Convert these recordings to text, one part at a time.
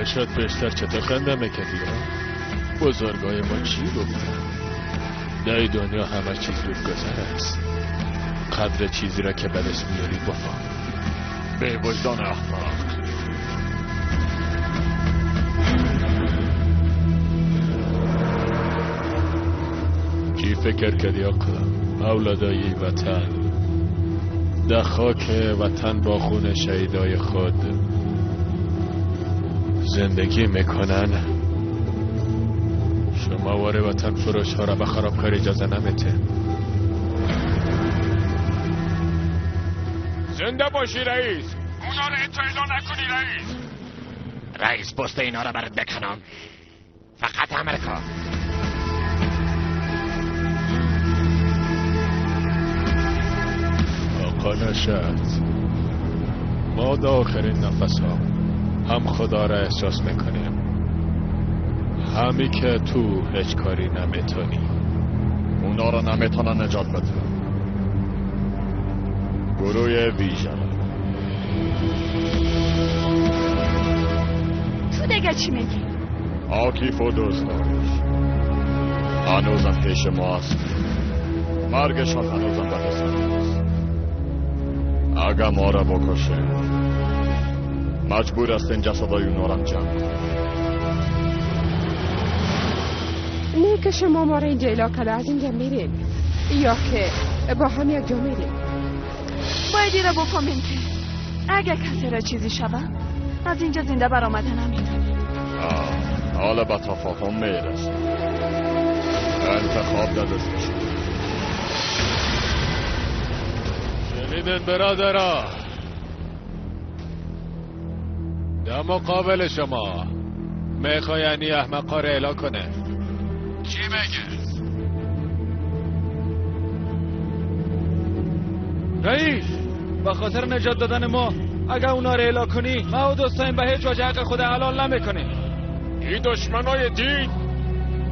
چشات بیشتر چطور خنده میکردی ها؟ بزرگای ما چی گفتن؟ در دنیا همه چیز رود گذر است. قدر چیزی را که بدش میاری بفهم. به وجدان احمق. چی فکر کردی آقا؟ اولادای وطن در خاک وطن با خون شهیدای خود زندگی میکنن. شما واره وطن فروش ها را به خرابکار اجازه نمیته. زنده باشی رئیس. اونا را اطلاع نکنی رئیس. رئیس پست اینا را برات بکنم. فقط امریکا. آقا نشد. ما در آخرین نفس ها هم خدا را احساس میکنیم، همی که تو هیچ کاری نمیتونی. اونا را نمیتونن نجات بده. گروه ویژه. تو دیگه چی میگی؟ آکیف و دوستانش هنوزم پیش ما هست. مرگشان هنوزم به دست ماست. اگه ما را بکشه مجبور است این جسدای اونا را جمع کنیم. نه که شما ما را اینجا الا کرده از اینجا میریم، یا که با هم یک جا میریم. باید این را بفهمیم که اگه کسی را چیزی شود از اینجا زنده برآمده نمیتونیم. حالا به تفاهم میرسیم. انتخاب در دستشون. شنیدن برادرها؟ در مقابل شما میخوای یعنی احمقا را اعلا کنه. چی میگه؟ رئیس به خاطر نجات دادن ما اگر اونا را اعلا کنی ما و دوستایم به هیچ وجه حق خود حلال نمیکنیم. ای دشمنای دین،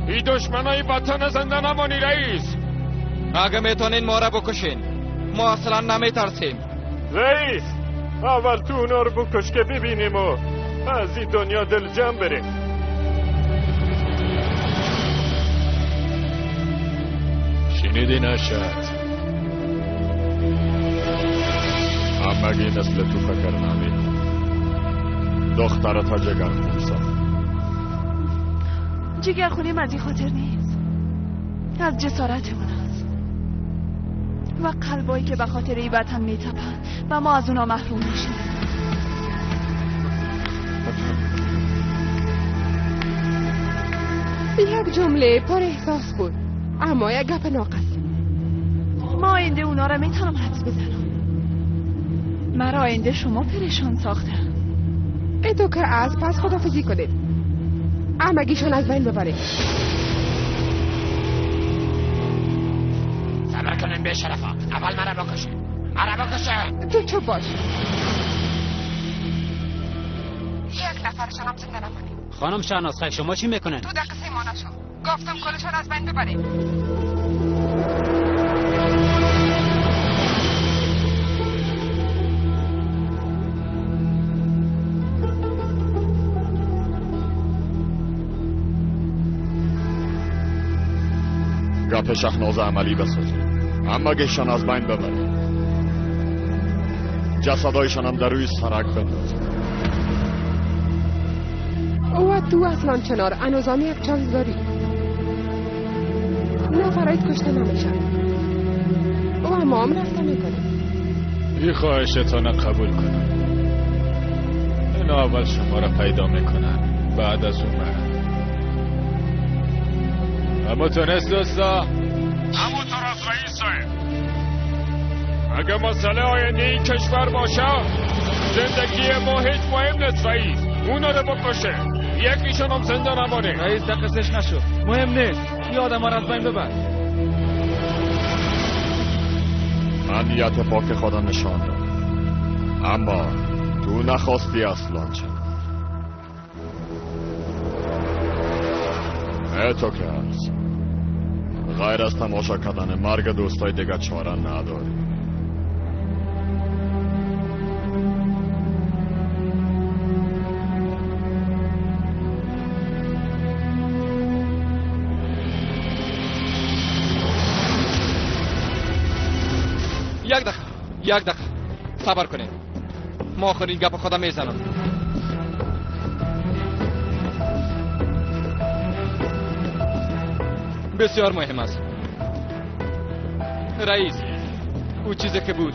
ای دشمنای وطن زنده نمانی رئیس. اگه میتونین ما را بکشین ما اصلا نمیترسیم. رئیس اول تو اونا رو بکش که ببینیم و از این دنیا دل جمع بریم. شنیدی نشد؟ همگی مثل تو فکر نمی. دخترتا جگر خونسا. جگر خونیم از این خاطر نیست، از جسارت اون است و قلبایی که به خاطر این وطن میتپن و ما از اونا محروم میشیم. یک جمله پر احساس بود اما یک گپ ناقص. ما آینده اونا را میتونم حدس بزنم. مرا آینده شما پریشان ساخته. تو که از پس خدافزی کنید، همگیشون از بین ببرید. صبر کنن به شرفا. اول مرا بکشه. مرا بکشه. تو چوب باش. یک نفرشان هم زنده نمانیم. خانم شهناز خیلی شما چی میکنن؟ تو دقیقه ما نشو. گفتم کلشان از بین ببریم. گپ شهناز عملی بسازیم. همگیشان از بین ببریم. جسدایشان هم در روی سرک بندازیم. و تو اصلا چنار انوزامی یک چانس داری. نفرایت کشته نمیشن و ما هم رفته میکنیم. این خواهشتان قبول کنم. این اول شما را پیدا میکنن بعد از اون مرد. اما تونست دوستا؟ اما طرف رئیس صاحب، اگه مسئله آینده این کشور باشه زندگی ما هیچ مهم نیست رئیس. اونا رو بکشه، یکیشون هم زنده نمانه. رئیس دقیقش نشو، مهم نیست. این آدم ها را از بین ببر. من نیت پاک خدا نشان داد، اما تو نخواستی اصلا. چه تو که هست غیر از تماشا کردن مرگ دوستای دیگه چاره نداری. یک دقیقه صبر کنید. ما آخرین گپ خودم میزنم. بسیار مهم است رئیس. او چیزی که بود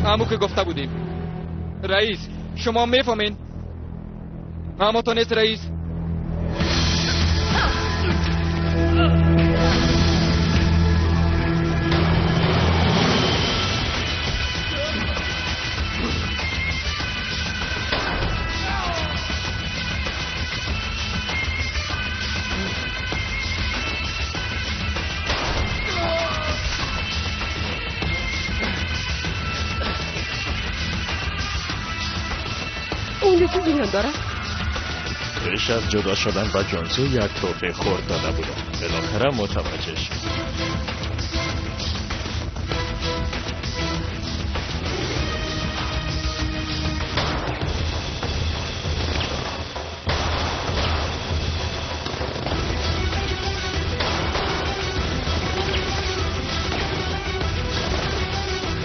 همون که گفته بودیم. رئیس شما میفهمین؟ اما تو نیست رئیس. چه جریان داره؟ پیش از جدا شدن با جونسو یک توفیق خورد داده بودم. بالاخره متوجه شد.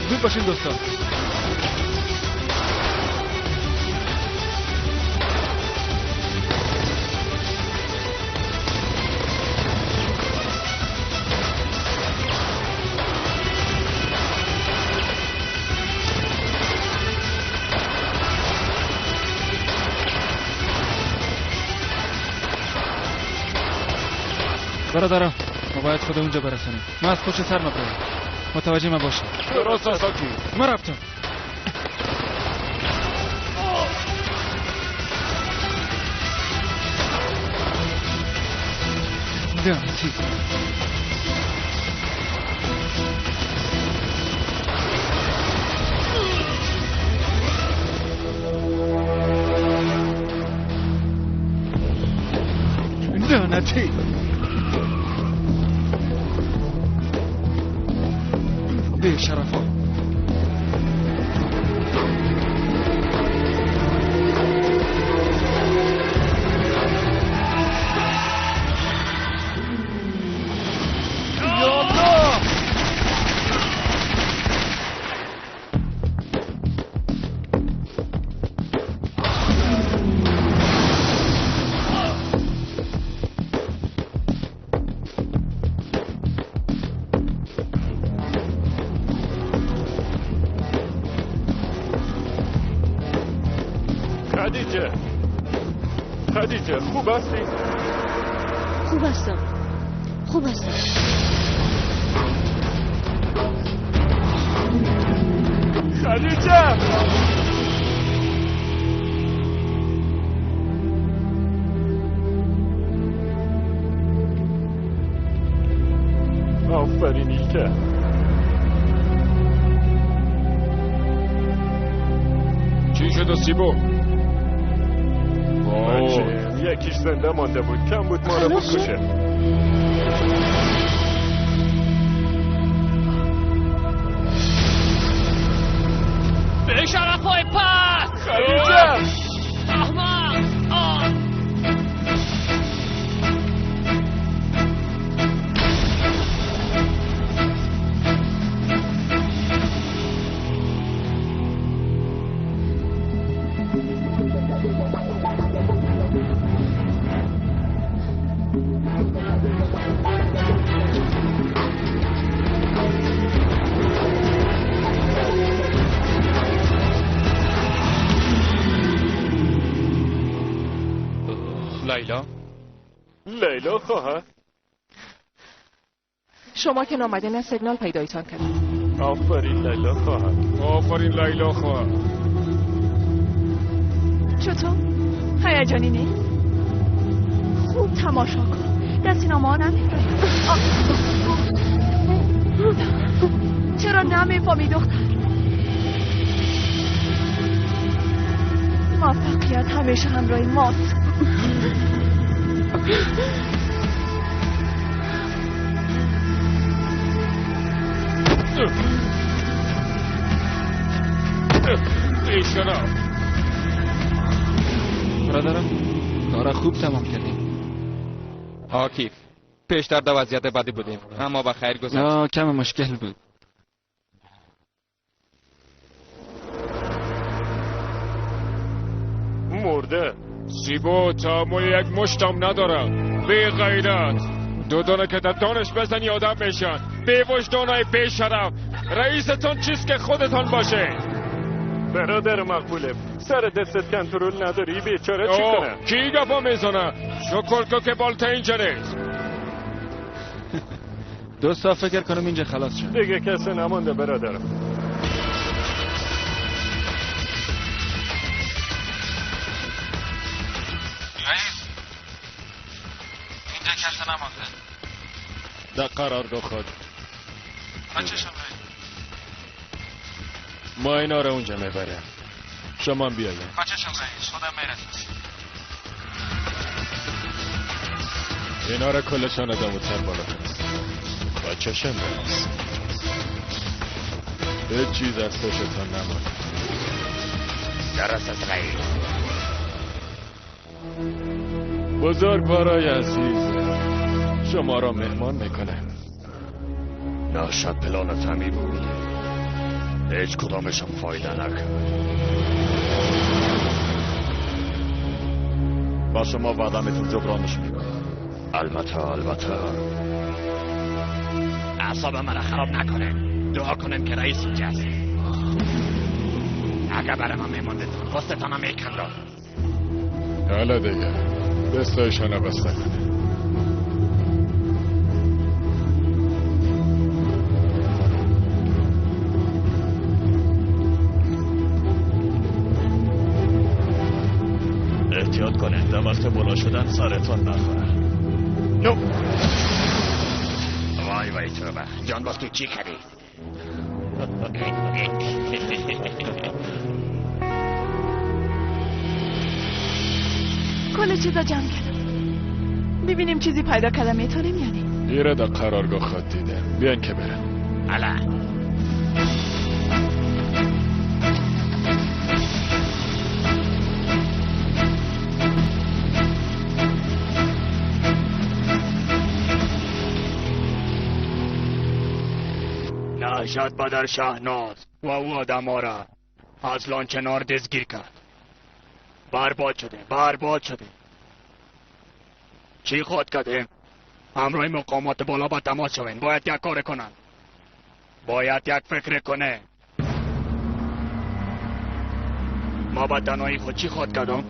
زود باشین دوستان. برادرم ما باید خود اونجا برسونیم. ما از پشت سر نبریم. متوجه من باشی. درست ساساکی. ما رفتم. دمتی لعنتی. بی شرفا. خدیجه خوب هستی؟ خوب هستم. خدیجه آفرین ایلکه. چی شد سیبو؟ یکیش زنده مانده بود. کم بود ما رو بکشه. به شرفای پس خدیجه احمد. لیلا خواهر. شما که نامدین از سیگنال پیدایتان کردم. آفرین لیلا خواهر. آفرین لیلا خواهر. چطور؟ هیجانی نی؟ خوب تماشا کن. دستی نامه ها نمیره. چرا نمیفهمی دختر؟ موفقیت همیشه همراه ماست. ایشانا برادرم کارا خوب تمام کردیم. عاکیف پیشتر در وضعیت بدی بودیم اما با خیر گذشت. کم مشکل بود. مرده. سیبو تحمل یک مشتم ندارم. بی غیرت. دو دانه که در دانش بزنی آدم میشن. بی وجدانای بی شرف. رئیستان چیست که خودتان باشه؟ برادر مقبوله، سر دستت کنترل نداری، بیچاره چی کنه؟ کی گفا میزنه؟ شکر که بالتا اینجا نیست. دو ساعت فکر کنم اینجا خلاص شد. دیگه کسی نمونده برادرم. رئیس اینجا کسی نمونده. در قرارگاه خود بچه‌شون رئیس. ما اینا رو اونجا میبریم. شما بیایید. بچه‌شون رئیس خودم میرسم. اینا رو کلشان اداموتر بالا کنید. بچه‌شون رئیس. هیچ چیز از پشتان نمانده. درست است رئیس. بزرگوارای عزیز، شما را مهمان میکنه. ناشد پلان تمی بود. هیچ کدامشم فایده نکرد. با شما وعدمتون جبرانش میکنم. البته اعصاب من خراب نکنه. دعا کنیم که رئیس اینجاست. اگه برای من میموندتون پستتان هم میکن را. حالا دیگه دستایشان بسته کنه. احتیاط کنید در وقت بلا شدن سرتان نخوره. نو وای توبه جان باز تو چی کردی؟ کل چیزا جمع کردم. ببینیم چیزی پیدا کردم میتونیم یعنی. ایره در قرارگاه خود دیده. بیان که برم. حالا نهشت بدر شهناز و او آدم ها را از لانچنار دزگیر کرد. برباد شده. چی خود کردیم؟ همراه مقامات بالا با تماس شوین. باید یک کار کنن. باید یک فکر کنه. ما با تنهایی خود چی خود کردم؟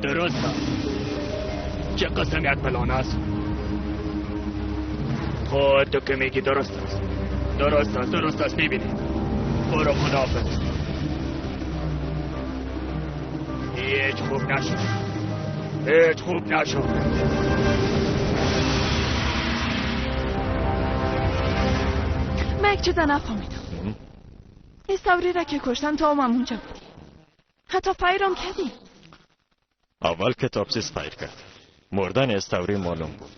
درست است. چه قسم یک پلان است؟ خود تو که میگی درست است میبینی. برو خداحافظ. هیچ خوب نشد. من یک چیزا نفهمیدم. این سوری را که کشتن تا هم اونجا بودی. حتی فایرم کردی. اول کتابسیز فایر کرد. مردن استوری معلوم بود.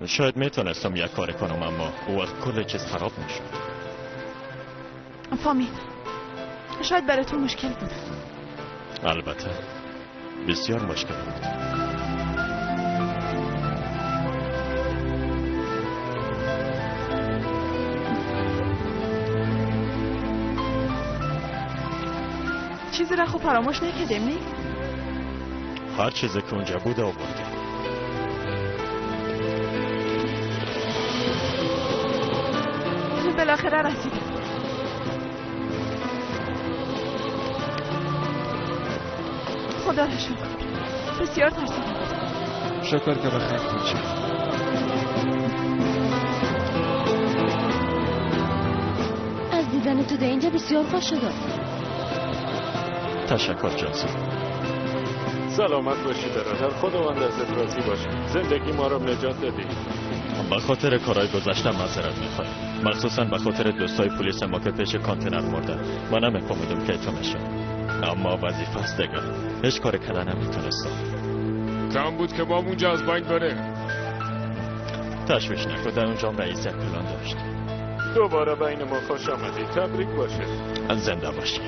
شاید میتونستم یک کار کنم اما او وقت کل چیز خراب میشد. فهمیدم. شاید برای تو مشکل بود. البته بسیار مشکل بود. چیزی را خوب فراموش نکردیم نی؟ هر چیزی که اونجا بود آوردیم. بالاخره رسیدیم. خدا را شکر. بسیار ترسیدم. شکر که بخیر بود. از دیدن تو در اینجا بسیار خوش شدم. تشکر جانسی. سلامت باشی برادر. خداوند ازت راضی باشه. زندگی ما رو نجات دادی. به خاطر کارهای گذشتم معذرت میخوایم، مخصوصا به خاطر دوستای پلیس ما که پیش کانتینر مردن. من نمیفهمیدم که تو میشه، اما وظیفه است دیگه. هیچ کار کردن نمیتونستم. کم بود که با اونجا از بین بره. تشویش نکن، در اونجا رئیس پلان داشت. دوباره بین ما خوش آمدی. تبریک باشه. زنده باشی.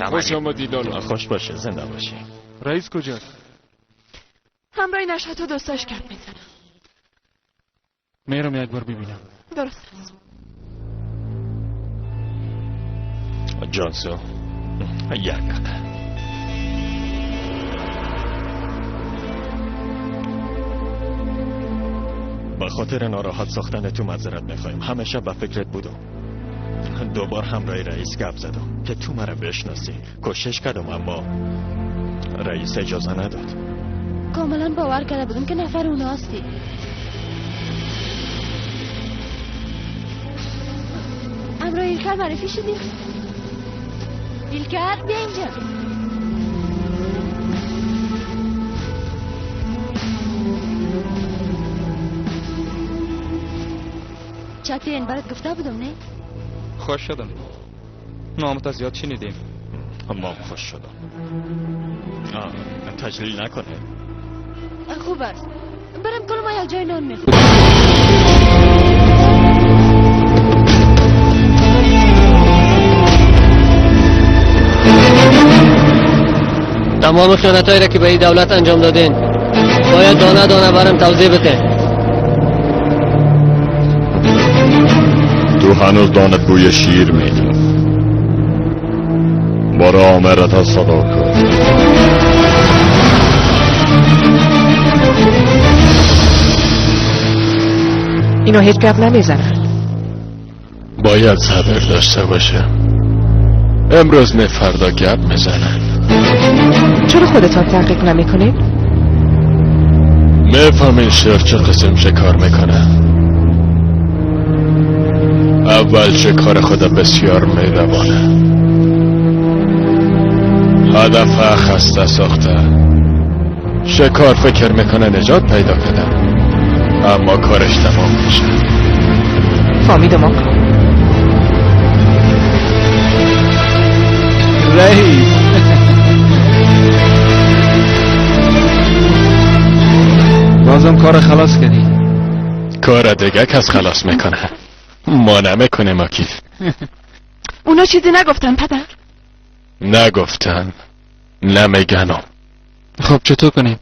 خوش آمدی لالا. خوش باشه. زنده باشی. رئیس کجاست؟ همراه نشهت و دوستاش گپ میزنم. میرم یک بار ببینم. درست است. جانسو یک دقیقه. به خاطر ناراحت ساختن تو معذرت میخوایم. همیشه به فکرت بودم. دوبار همراه رئیس گپ زدم که تو مرا بشناسی. کوشش کردم اما رئیس اجازه نداد. کاملا باور کرده بودم که نفر اونا هستی. امرو ایلکر معرفی شدی؟ ایلکر بیا اینجا. چطور این برات گفته بودم نه؟ خوش شدم. نامت زیاد شنیدیم. اما خوش شدم. تجلیل نکنه. خوب است. برم کنم ما یک جای نان میخورم. تمام خیانتایی را که به این دولت انجام دادین باید دانه دانه برم توضیح بده. تو هنوز دانت بوی شیر میدی. برو آمرت از صداقت. اینو هیچ گپ نمیزنن. باید صبر داشته باشه. امروز نه فردا گپ میزنن. چرا خودتان تحقیق نمیکنید؟ میفهمین شیر چه قسم شکار میکنه. اول شکار خود بسیار میروانه. هدف خسته ساخته. شکار فکر میکنه نجات پیدا کنه اما کارش تمام میشه. فهمیدم آقا. رئیس بازم کار خلاص کردی. کار دیگه کس خلاص میکنه. ما نمیکنیم اکید. اونا چیزی نگفتن پدر؟ نگفتن نمیگنم. خب چطور کنیم؟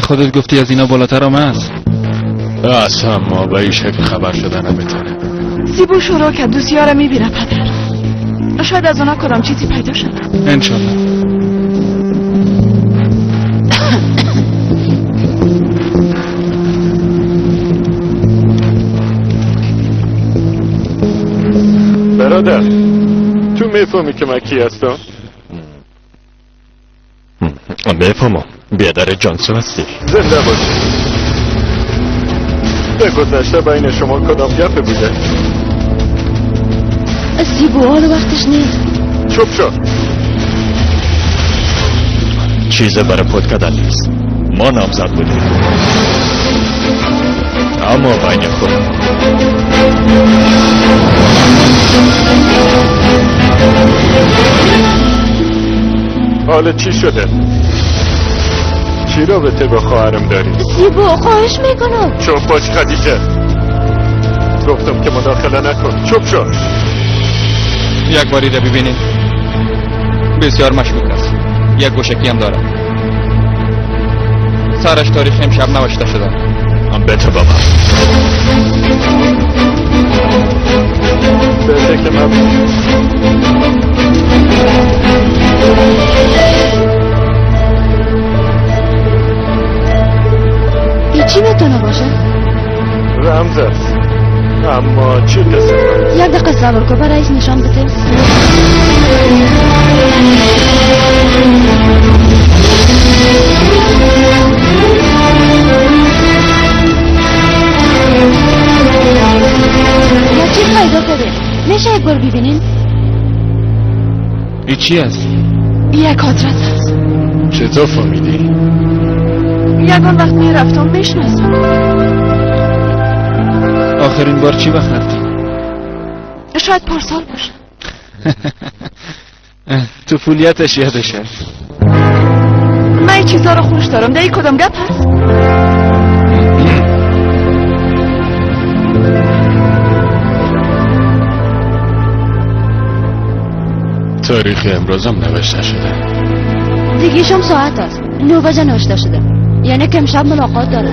خودت گفتی از اینا بالاتر هم هست. اصلا ما به این شکل خبر شده نمیتونه. زیبو شروع که دوسیار رو میبینه پدر. شاید از اونا کدام چیزی پیدا شد. انشالله. برادر تو میفهمی که من کی هستم؟ میفهمم. بیادر جانسو هستی. زنده باشی. به گذشته بین شما کدام گپه بوده؟ زیبو حال وقتش نیست. چوب شو. چیزه برای پود کردن نیست. ما نامزد بودیم اما بین خود حالا چی شده؟ چی رابطه با خواهرم داری؟ زیبو خواهش میکنم. چوب باش خدیجه. گفتم که مداخله نکن. چوب شو. یک باری را ببینید. بسیار مشکوک است. یک گوشکی هم داره. سرش تاریخ امشب نوشته شده. بته بابا. بته که من این چی میتونه باشه؟ رمز است اما چی قسم؟ یک دقیقه صبر کن. برای رئیس نشان بده. یا چی پیدا کرده؟ میشه یک بار ببینین؟ این چی است؟ یک آدرس است. چطور فهمیدی؟ یگان وقت میرفتم میشناسم. آخرین بار چی وقت رفتی؟ شاید پارسال باشه. طفولیتش یادش هست. من این چیزا رو خوش دارم. ده کدام گپ هست؟ تاریخ امروزم نوشته شده. دیگیشم ساعت است. 9 بجه ناشته شده، یعنی که امشب ملاقات داره.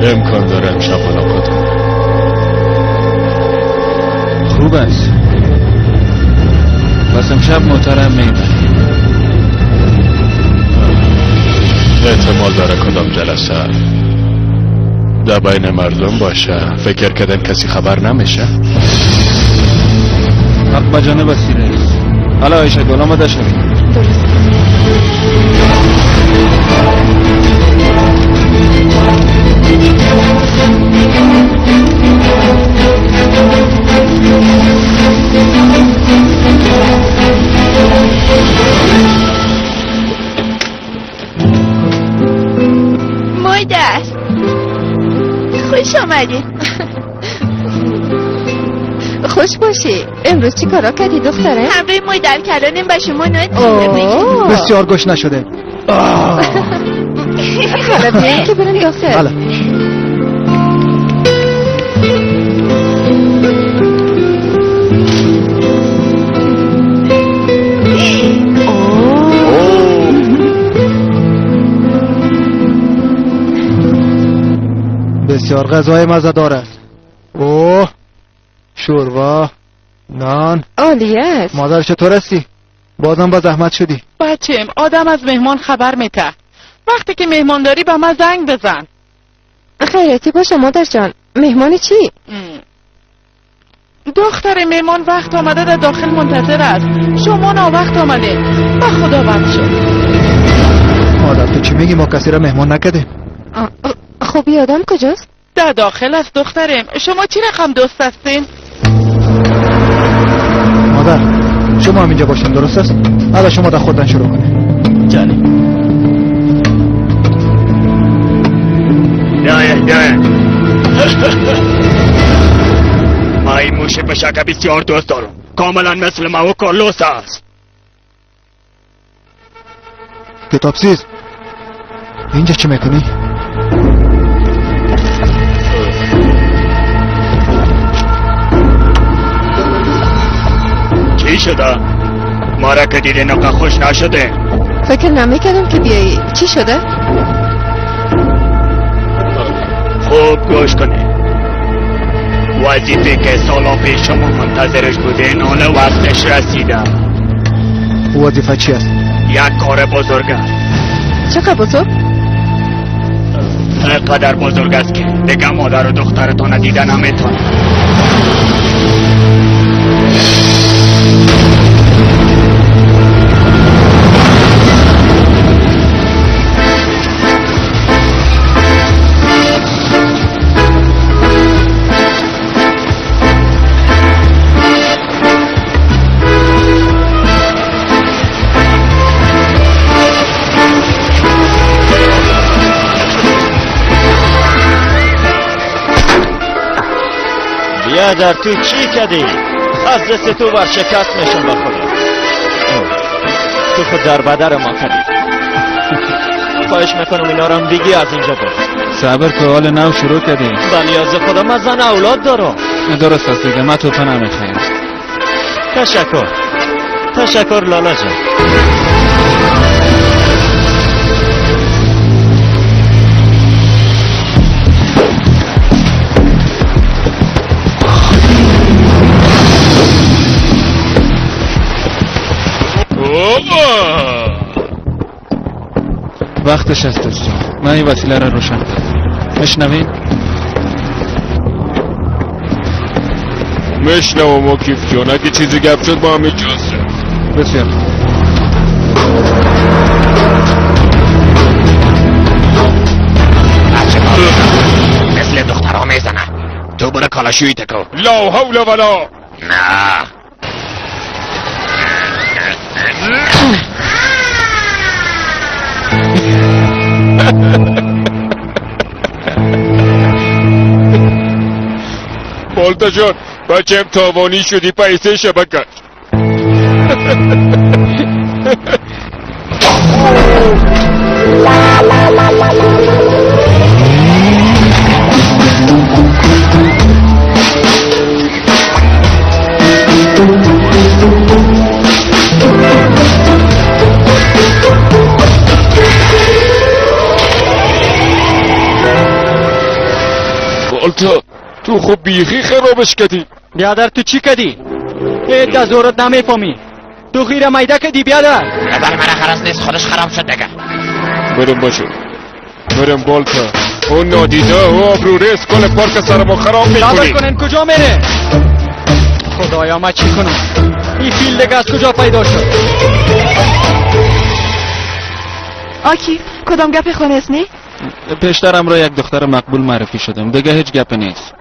امکان داره امشب ملاقات کنه. خوب است. بس امشب محترم میبری. احتمال داره کدام جلسه در بین مردم باشه. فکر کردن کسی خبر نمیشه. حق بجانب است رئیس. حالا عایشه گل آماده شوید. درست. مادر خوش آمدید. خوش باشی. امروز چی کارا کردی دختره؟ همراه مادر کردنم به شما بسیار گوش نشده. حالا بیایی که برن داخل. حالا بسیار غذای مزه دارد. اوه شوروا، نان. عالی است. مادر چطور هستی؟ بازم با زحمت شدی. بچم آدم از مهمان خبر میته. وقتی که مهمان داری به من زنگ بزن. خیرتی باشه مادر جان. مهمان چی؟ دختر مهمان وقت آمده در داخل منتظر است. شما ناوقت آمده. به خدا بخش شد. مادر تو چی میگی؟ ما کسی را مهمان نکردیم. خوبی آدم کجاست؟ در داخل است دخترم. شما چی رقم دوست هستین؟ مادر شما هم اینجا باشین درست است؟ حالا شما در خودن شروع کنید. جانی نه ما این موش بشک بسیار دوست دارم. کاملا مثل ما و کارلوس است. کتابسیز اینجا چی میکنی؟ چی شده؟ ما را که دیده نقا خوش نشده. فکر نمیکردم که بیایی. چی شده؟ خوب گوش کنه. وظیفه که سالا پیش شما منتظرش بودین حالا وقتش رسیده. وظیفه چی است؟ یک کار بزرگ است. چقدر بزرگ؟ اینقدر بزرگ است که دیگه مادر و دخترتان دیده نمیتونه. بیادر تو چی کردی؟ از دست تو ورشکست میشم با خدا. تو خود در بدر ما کردی. خواهش میکنم اینا رو هم بگی از اینجا برد. صبر که حال نو شروع کردی. بلیاز خدا من زن اولاد دارم. درست است دیگه. من توپه نمیخوایم. تشکر لالا جان. وقتش است جان. من این وسیله را روشن کنم. میشنوین؟ میشنوم و کیف جان. اگه چیزی گپ شد با هم اجازه. بسیار مثل دخترها میزنه. تو برو کالاشویی تکو. لا حول ولا. نه بالتا جان بچم تاوانی شدی پیسه شبکت. بالتا تو خوب بیخی خرابش کردی. بیادر تو چی کردی؟ ایت از دورت نمیفهمی. تو غیر میده کردی بیادر. نظر من خرس نیست خودش خراب شد دیگه. برم باشه برم بالتا اون نادیده و آبرو ریز کنه پارک سر ما خراب میکنی. صبر کنین کجا میره؟ خدایا ما چی کنم؟ این فیل دیگه از کجا پیدا شد؟ آکی کدام گپ خونست نی؟ پیشترم را یک دختر مقبول معرفی شدم دیگه هیچ گپ نیست.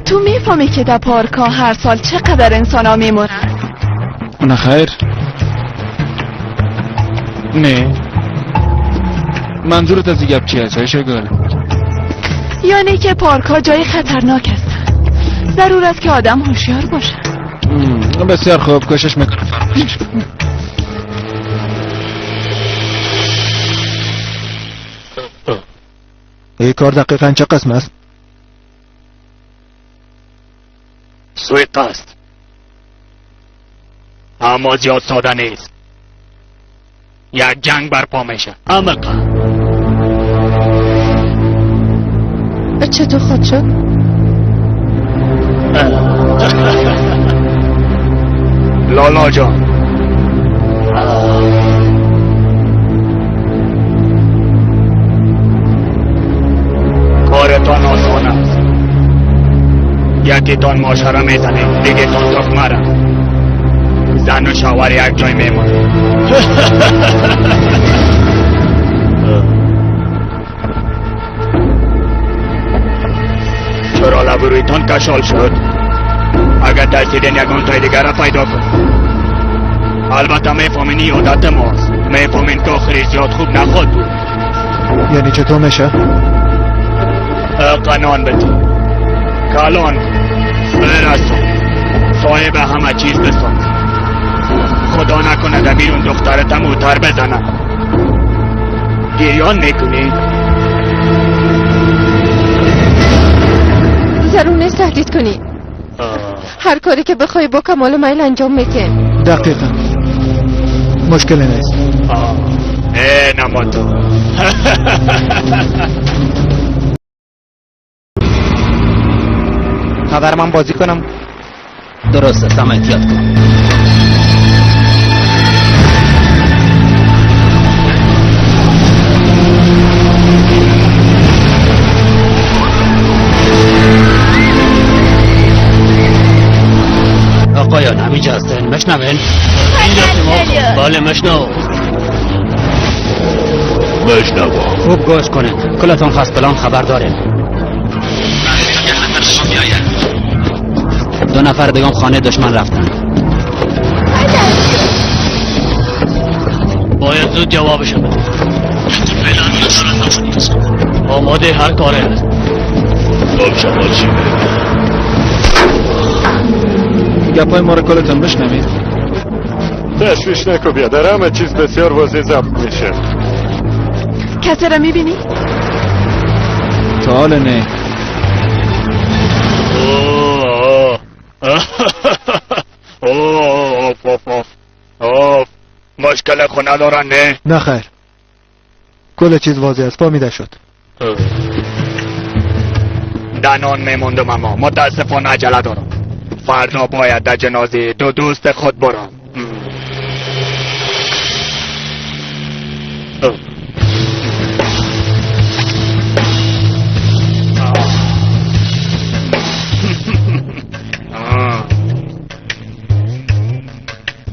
تو میفهمی که در پارکا هر سال چقدر انسان ها میمونن؟ نه خیر نه منظورت از این گپ چی هست شگار؟ یعنی که پارکا جای خطرناک هستن. ضرور است که آدم هوشیار باشه. بسیار خوب کوشش میکنم فرمایش. این کار دقیقاً چه قسم است؟ سویت است اما زیاد ساده نیست. یک جنگ برپا میشه. عمقا چطور خود شد؟ لالا جان کارتان آسان است. یکی تان ماشره میزنه دیگه تان تخمه را. زن و شوهر یک جای میمونه. چرا لبرویتان کشال شد؟ اگر ترسیدین یکان تای دیگر را پیدا کن. البته میفهمین این عادت ماست. میفهمین که آخری زیاد خوب نخواد بود. یعنی چطور میشه؟ قنان بده کلان برسون صاحب همه چیز بسان. خدا نکنه در بیرون دخترتم موتر بزنه. گریان میکنی؟ ضرور نیست تهدید کنی. هر کاری که بخوای با کمال میل انجام میتین. دقیقا مشکلی نیست. نما تو خبر من بازی کنم. درسته سم احتیاط کن. آقایان همینجا هستن مشنوین؟ اینجا بله مشنو خوب گوش کنین کلتون خاص پلان خبر دارین. دو نفر دیگه خانه دشمن رفتن. باید زود جوابشو بده. آماده هر کاره هست. خب شما چی گپای ما رو کلتون بشنوید. تشویش نکو بیادر همه چیز بسیار واضح ضبط میشه. کسی را میبینی؟ تا حال نه. مشکل خونه دارن نه؟ نه خیر کل چیز واضح است فهمیده شد. دنان میموندم اما متاسفانه عجله دارم. فردا باید در جنازه دو دوست خود برم.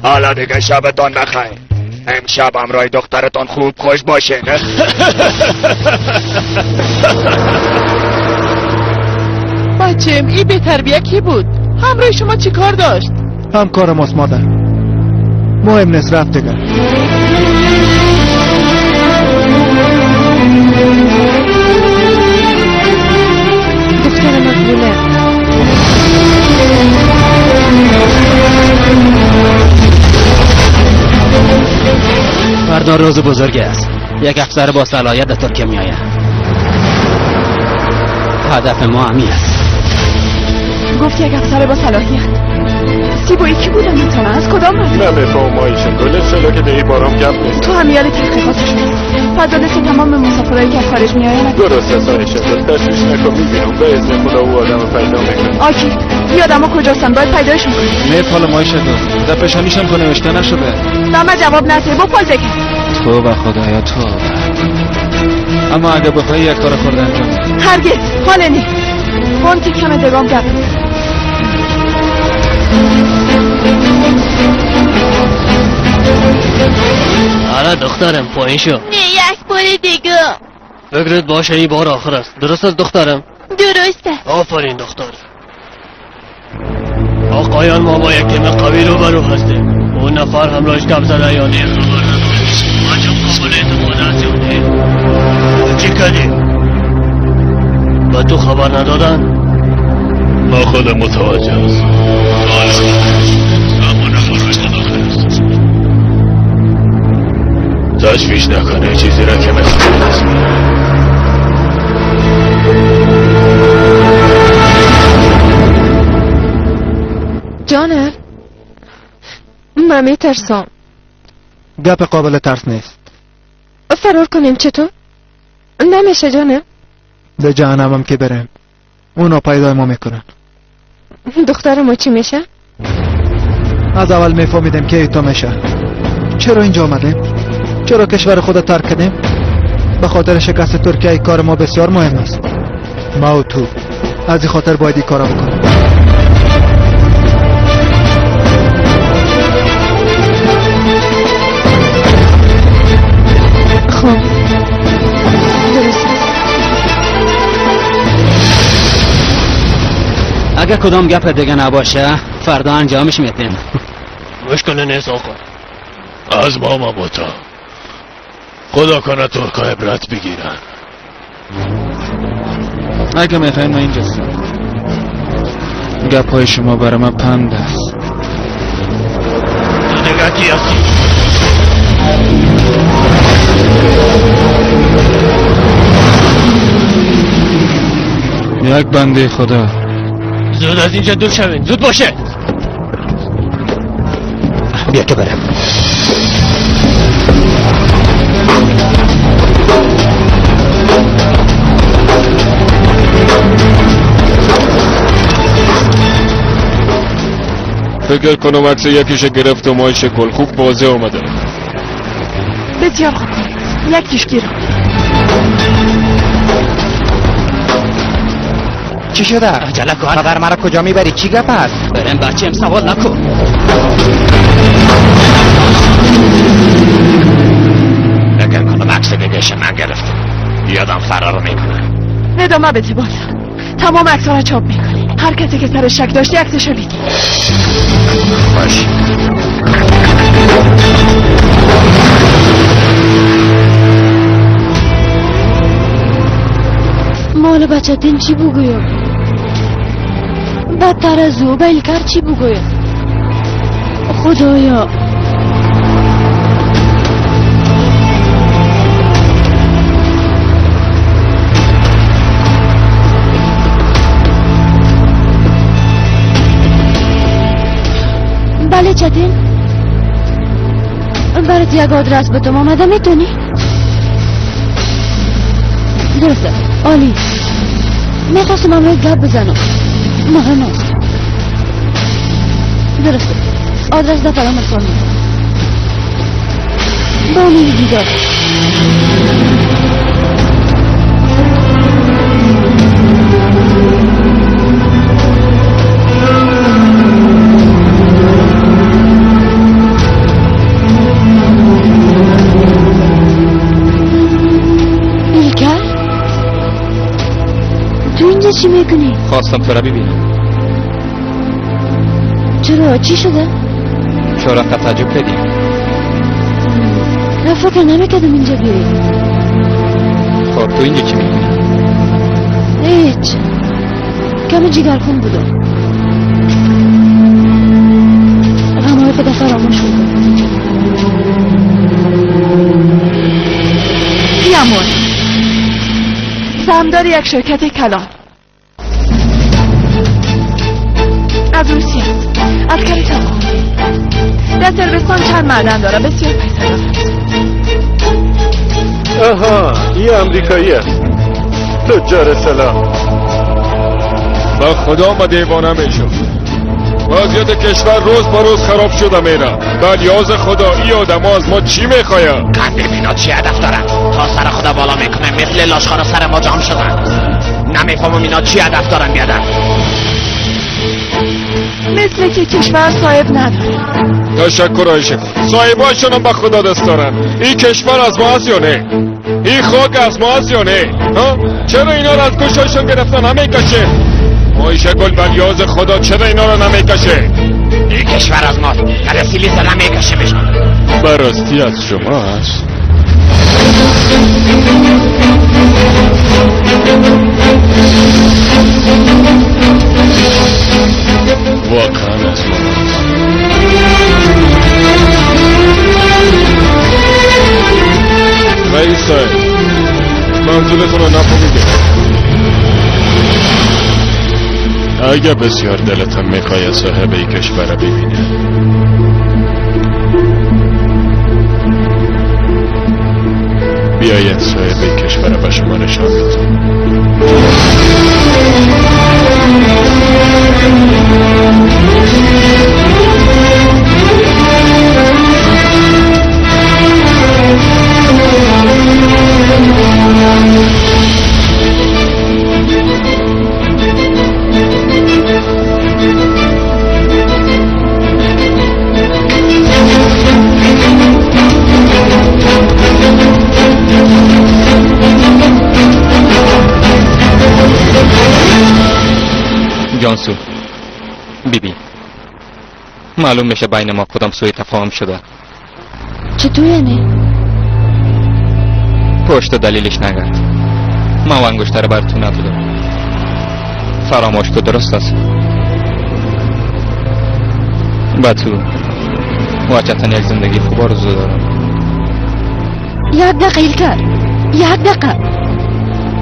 حالا دیگه شبتان بخیر. امشب همراه دخترتان خوب خوش باشه. بچم این بی تربیه کی بود؟ همراه شما چی کار داشت؟ همکار ماست مادر. مهم نیست رفت دیگر. دختر مقبوله. فردا روز بزرگی است. یک افسر با صلاحیت در ترکیه می آید. هدف ما همین است. گفت یک افسر با صلاحیت. زیبایی کی بودن میتونه از کدام بود؟ نمیفهم مایشن گله چرا که دیگه بارم گپ نیست. تو همیال تحقیقاتشون فضانست تمام مسافرهایی که از خارج میآیند. درسته سایشه تشویش نکن میبینم به ازن خدا او آدم پیدا میکنه. آکی این آدم ها کجاستن باید پیدایشون کنیم. نه پال مایشن در پیشانیشم که نوشته نشده. نه جواب نده با پال بکن. تو و خدایا تو. اما اگه بخوایی یک کار خورده انجام بده. هرگز حال نی اون که کم دگام گپ. آره دخترم پایین شو. نه یک بار دیگه. فکرت باشه این بار آخر است. درست است دخترم؟ درسته. آفرین دختر. آقایان ما با یک تیم قوی روبرو هستیم. اون نفر همراهش کم زده یا نه خبر نداریم. ما چون قابل اعتماد هستیم نه. چی کردی؟ و تو خبر ندادن؟ ما خود متوجه هست. اما نفرش داخل است. تشویش نکنه چیزی را که مثل است. جانم من میترسم. گپ قابل ترس نیست. فرار کنیم چطور؟ نمیشه جانم. به جهنمم که بریم اونا پیدا ما میکنن. دختر ما چی میشه؟ از اول میفهمیدیم که ایتو میشه. چرا اینجا آمدیم؟ چرا کشور خود ترک کردیم؟ به خاطر شکست ترکیه کار ما بسیار مهم است. ما و تو از این خاطر باید این کارا بکنیم. خب درست. اگه کدام گپ دیگه نباشه فردا انجامش میدیم. مشکل نیست آقا. از ما مبوتا خدا کنه ترکا عبرت بگیرن. اگه میخواین من اینجاست. گپ های شما برای من پند است. تو دیگه کی هستی؟ یک بنده خدا. زود از اینجا دور شوین. زود باشه. بیا که برم. فکر کنم عکس یکیش گرفت و مایش کل خوب بازه آمده. بسیار خوب یکیش گیرم. چی شده؟ عجله کن. خبر مرا کجا میبری؟ چی گپ است؟ برم بچه‌ام سوال نکن. فکر کنم عکس دیگهش من گرفتم. یادم فرار میکنه. ندامه بده باز. تمام عکس‌ها را چاپ میکنی. هر کسی که سر شک داشتی عکسشو بگی. باش. مال بچه دین چی بگویم؟ بدتر از او بیلکر چی بگویم؟ خدایا بله چتین برات یک آدرس به تو آمده میتونی؟ درسته عالی میخواستم امروز گپ بزنم مهم است درسته آدرس دفعه من فرمی با امید دیدار چی میکنی؟ خواستم تو را ببینم. چرا؟ چی شده؟ چرا قد تعجب کردی؟ نه فکر نمیکردم اینجا بیایی. خب تو اینجا چی میکنی؟ هیچ کم جگرخون بودم غمهای پده فراموش بودم. بیامون سهمدار یک شرکت کلان از روسیه عسکر تمامی در سربستان چند معدن داره، بسیار پیسه داره. آها، این امریکایی است، تجار سلاح. با خدا ما دیوانه میشم. وضعیت کشور روز با روز خراب شده میره. بلیاز خدا ای آدم از ما چی میخواید؟ قبل اینا چی هدف دارن؟ تا سر خدا بالا میکنه مثل لاشخورا سر ما جام شدن. نمیفهمم اینا چی هدف دارن بیادر. مثل که کشور صاحب نداره. تشکر آیشه کن. صاحبایشون هم به خدا دست دارن. این کشور از ما هست یا نه؟ این خاک از ما هست یا نه؟ چرا اینا رو از گوشایشون گرفتن نمیکشه؟ آیشه گل بلیاز خدا چرا اینا رو نمیکشه؟ این کشور از ماست، نرسیلی سر نمیکشه بشن. براستی از شما هست؟ واقعا از ما رئیس صاحب منظورتون رو نفهمیدم. اگه بسیار دلتون میخواه صاحب ای کشور رو ببینه، بیاید صاحب ای کشور رو به شما نشان بدم. جانسو بیبی، معلوم میشه بین ما کدام سوی تفاهم شده. چطور یعنی؟ پشت دلیلش نگرد. من و انگشتر بر تو ندادم. فراموش که درست است. با تو واقعا یک زندگی خوب آرزو دارم. یک دقیقه ایلکر، یک دقیقه.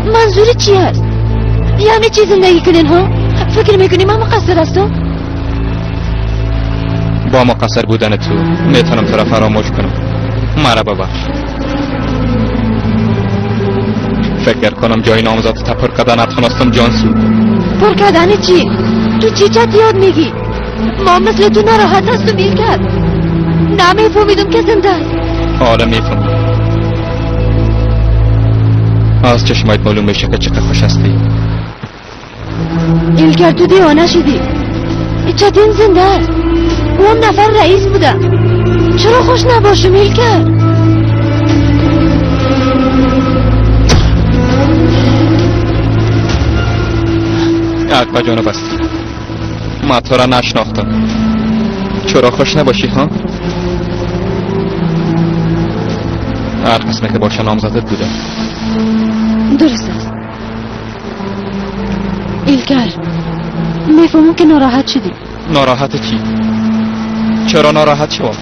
منظور چی است؟ یعنی چی زندگی کنین ها؟ فکر میکنی من مقصر هستم؟ با مقصر بودن تو میتونم تو را فراموش کنم. مرا ببخش. فکر کنم جای نامزد تا پر کردن نتونستم جانسو. پر کردن چی؟ تو چی چت یاد میگی؟ ما مثل تو ناراحت هستم ایلکر. نمیفهمیدم که زنده است. حالا میفهمم. از چشمایت معلوم میشه که چقدر خوش هستی. ایلکر تو دیوانه شدی. چتین زنده است. اون نفر رئیس بوده. چرا خوش نباشم ایلکر؟ اکبر جانو بستی. من تو را نشناختم. چرا خوش نباشی ها؟ هر قسمه که باشه نامزدت بوده. درست است. ایلکر میفهمم که ناراحت شدی. ناراحت چی؟ چرا ناراحت شوم؟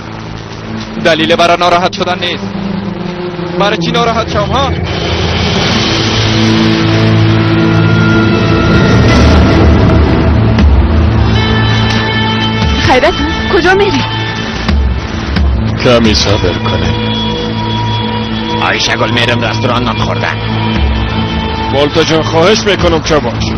دلیل برای ناراحت شدن نیست. برای چی ناراحت شوم ها؟ خیرت کجا میری؟ کمی صبر کنه. آیشه گل میرم رستوران نان خوردن. والتا جان خواهش میکنم که باش.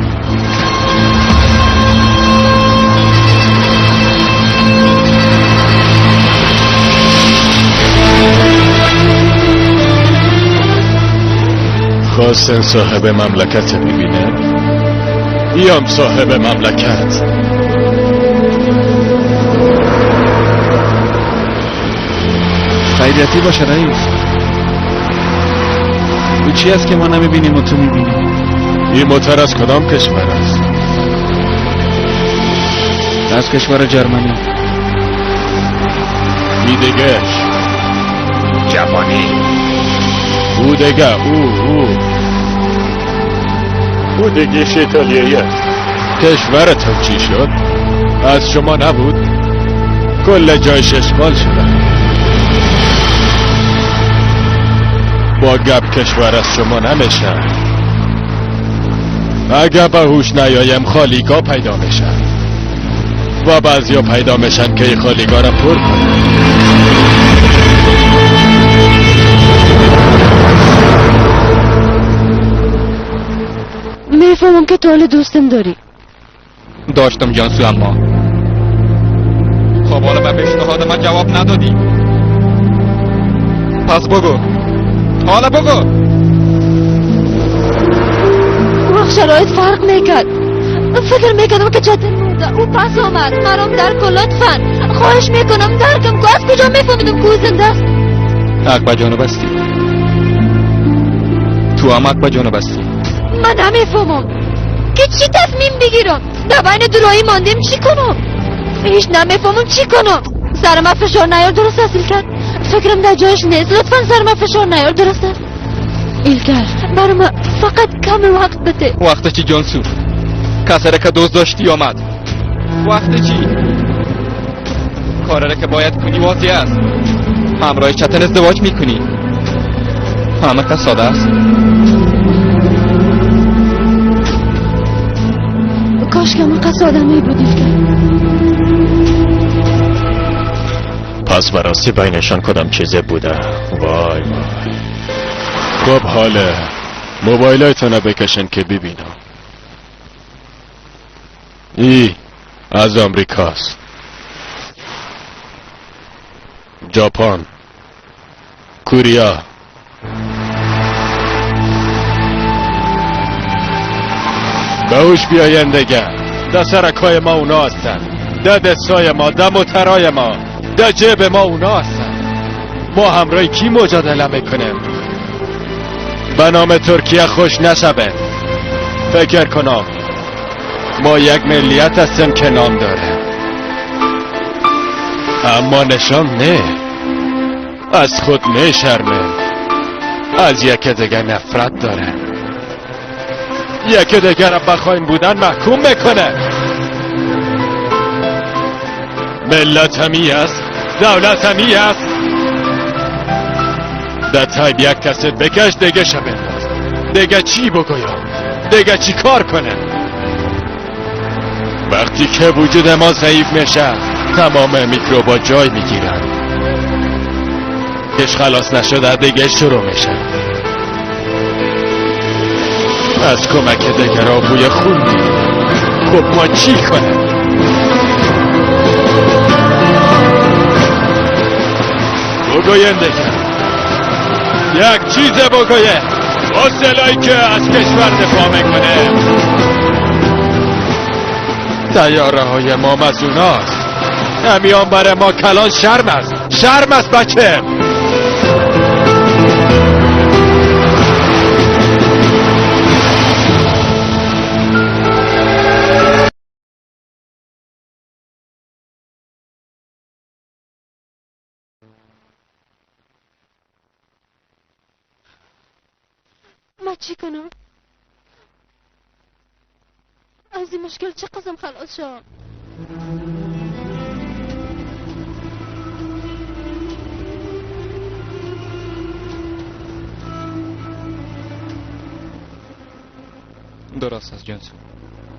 خواستن صاحب مملکت ببینه؟ ایام صاحب مملکت. خیریتی باشه رئیس. او چی است که ما نمیبینیم و تو میبینیم؟ این موتر از کدام کشور است؟ از کشور جرمنی. این دیگهش ژاپنی. او دیگه او دیگهش ایتالیایی است. کشورتون چی شد؟ از شما نبود؟ کل جایش اشغال شده. با گپ کشور از شما نمیشه. اگه به هوش نیایم خالیگاه پیدا میشه. و بعضیا پیدا میشن که این خالیگاه را پر کنن. میفهمم که تو حال دوستم داری. داشتم جانسو، اما خب حالا به پیشنهاد من جواب ندادی. پس بگو، حالا بگو. وقت شرایط فرق میکرد. فکر میکردم که چطور مرده. او پس آمد مرام درک کن لطفا. خواهش میکنم درکم که از کجا میفهمیدم که او زنده است. حق به جانو بستی. تو هم حق به جانو بستی. من نمیفهمم که چی تصمیم بگیرم. در بین دوراهی ماندیم چی کنم. هیچ نمیفهمم چی کنم. سرم فشار نیار درست است ایلکر. فکرم در جایش نیست. لطفا سرم فشار نیار درست است ایلکر. برام فقط کم وقت بده. وقت چی جانسو؟ کسره که دوست داشتی آمد. وقت چی؟ کاره که باید کنی واضح است. همراه چتن ازدواج میکنی. همه که ساده است. کاش که من ساده می بودی که. پس براستی بینشان کدام چیزی بوده؟ وای وای. خب حاله موبایلایتون بکشن که ببینم. ای از امریکاست. ژاپن، کوریا، به هوش بیاین دیگه. ده سرکای ما اونا هستن، ده دستای ما، ده مترای ما، ده جیب ما اونا هستن. ما همراه کی مجادله میکنیم؟ به نام ترکیه خوش نشبه. فکر کنم ما یک ملیت هستیم که نام داره، اما نشان نه. از خود میشرمیم. از یکی دیگه نفرت داره. یکی دیگه را بخوایم بودن محکوم میکنه. ملت همی است، دولت همی است. در تایب یک کسی بکش دیگه شبه باز. دیگه چی بگویم؟ دیگه چی کار کنه؟ وقتی که وجود ما ضعیف میشه تمام میکروبا جای میگیرن. کش خلاص نشده دیگه شروع میشه. از کمک دیگه را بوی خون میگیرن. خب ما چی کنه؟ بگوین دیگه یک چیز بگوین با سلاحی که از کشور دفاع میکنه. تیاره های ما مزوناست. همیان برای ما کلان شرم است. شرم است بچه. ما چی کنم؟ از این مشکل چه قسم خلاص شم؟ درست است جانسو.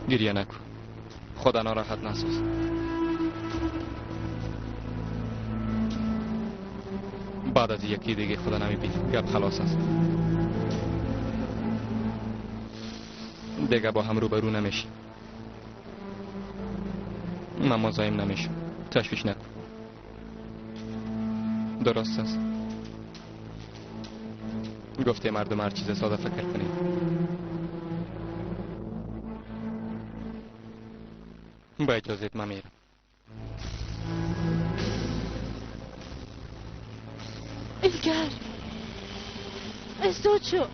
گریه نکن. خدا ناراحت نساز. بعد از یکی دیگه خدا نمیبینی. گپ خلاص است. دیگه با هم روبرو نمیشی. من مزاحم نمیشم. تشویش نکن. درست است. گفته مردم هر چیز ساده فکر کنید. با اجازت من میرم. ایلگر استاد شو.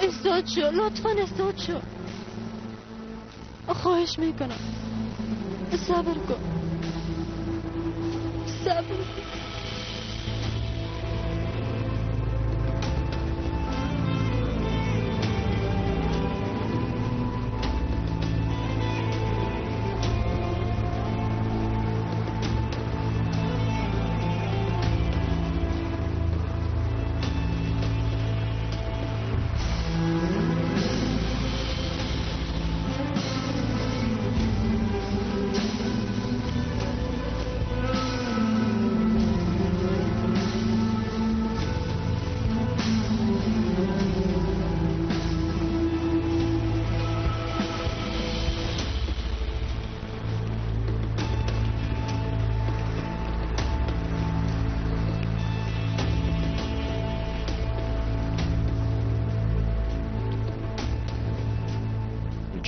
استاد شو. لطفا استاد شو. خواهش میکنم صبر کن. صبر کن.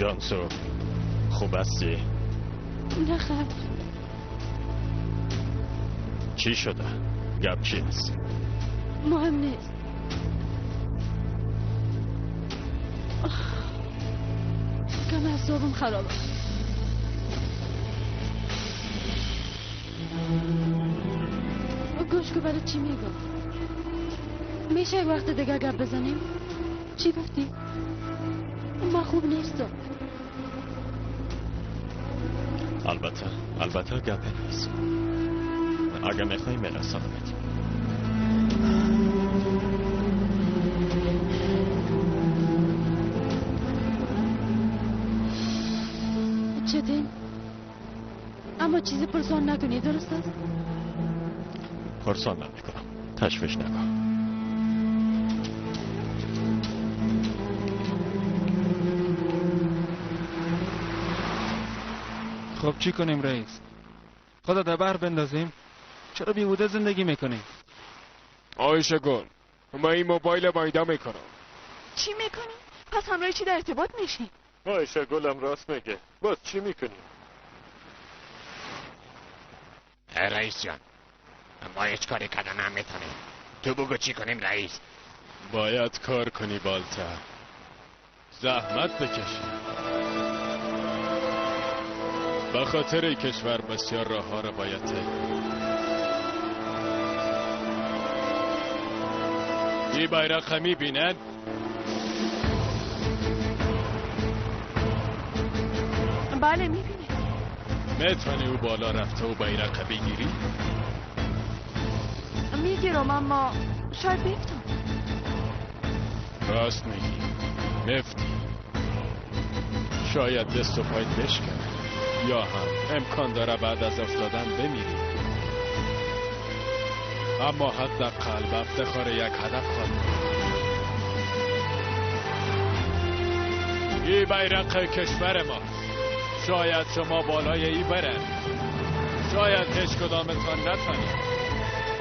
جانسو خوب هستی؟ نه خیر. چی شده؟ گپ چی است؟ مهم نیست. کم اعصابم خرابه. گوش که برای چی میگم؟ میشه یک وقت دیگه گپ بزنیم؟ چی گفتی؟ من خوب نیستم. البته گپ نیست. اگه میخوایی میرسانمت. چطور؟ اما چیزی پرسان نکنی، درست است؟ پرسان نمیکنم، تشویش نکن. خب چی کنیم رئیس؟ خدا در بر بندازیم؟ چرا بیهوده زندگی میکنیم؟ آیشه گل، من این موبایل بایده میکنم. چی میکنی؟ پس همراه چی در ارتباط میشی؟ آیشه گلم راست میگه. باز چی میکنیم؟ رئیس جان، ما هیچ کاری کردن نمیتونیم. تو بگو چی کنیم رئیس؟ باید کار کنی بالتا، زحمت بکشی. به خاطر کشور بسیار راه ها را باید طی کنی. این بیرق میبینن؟ بله میبینه. میتونی او بالا رفته و بیرق بگیری؟ میگیرم اما شاید بفتم. راست میگی، مفتی. شاید دست و پایت بشکنه یا هم امکان داره بعد از افتادن بمیری. اما حداقل افتخار یک هدف خواهد. این بیرق کشور ما. شاید شما بالای ای برن، شاید هیچ کدامتان نتونید.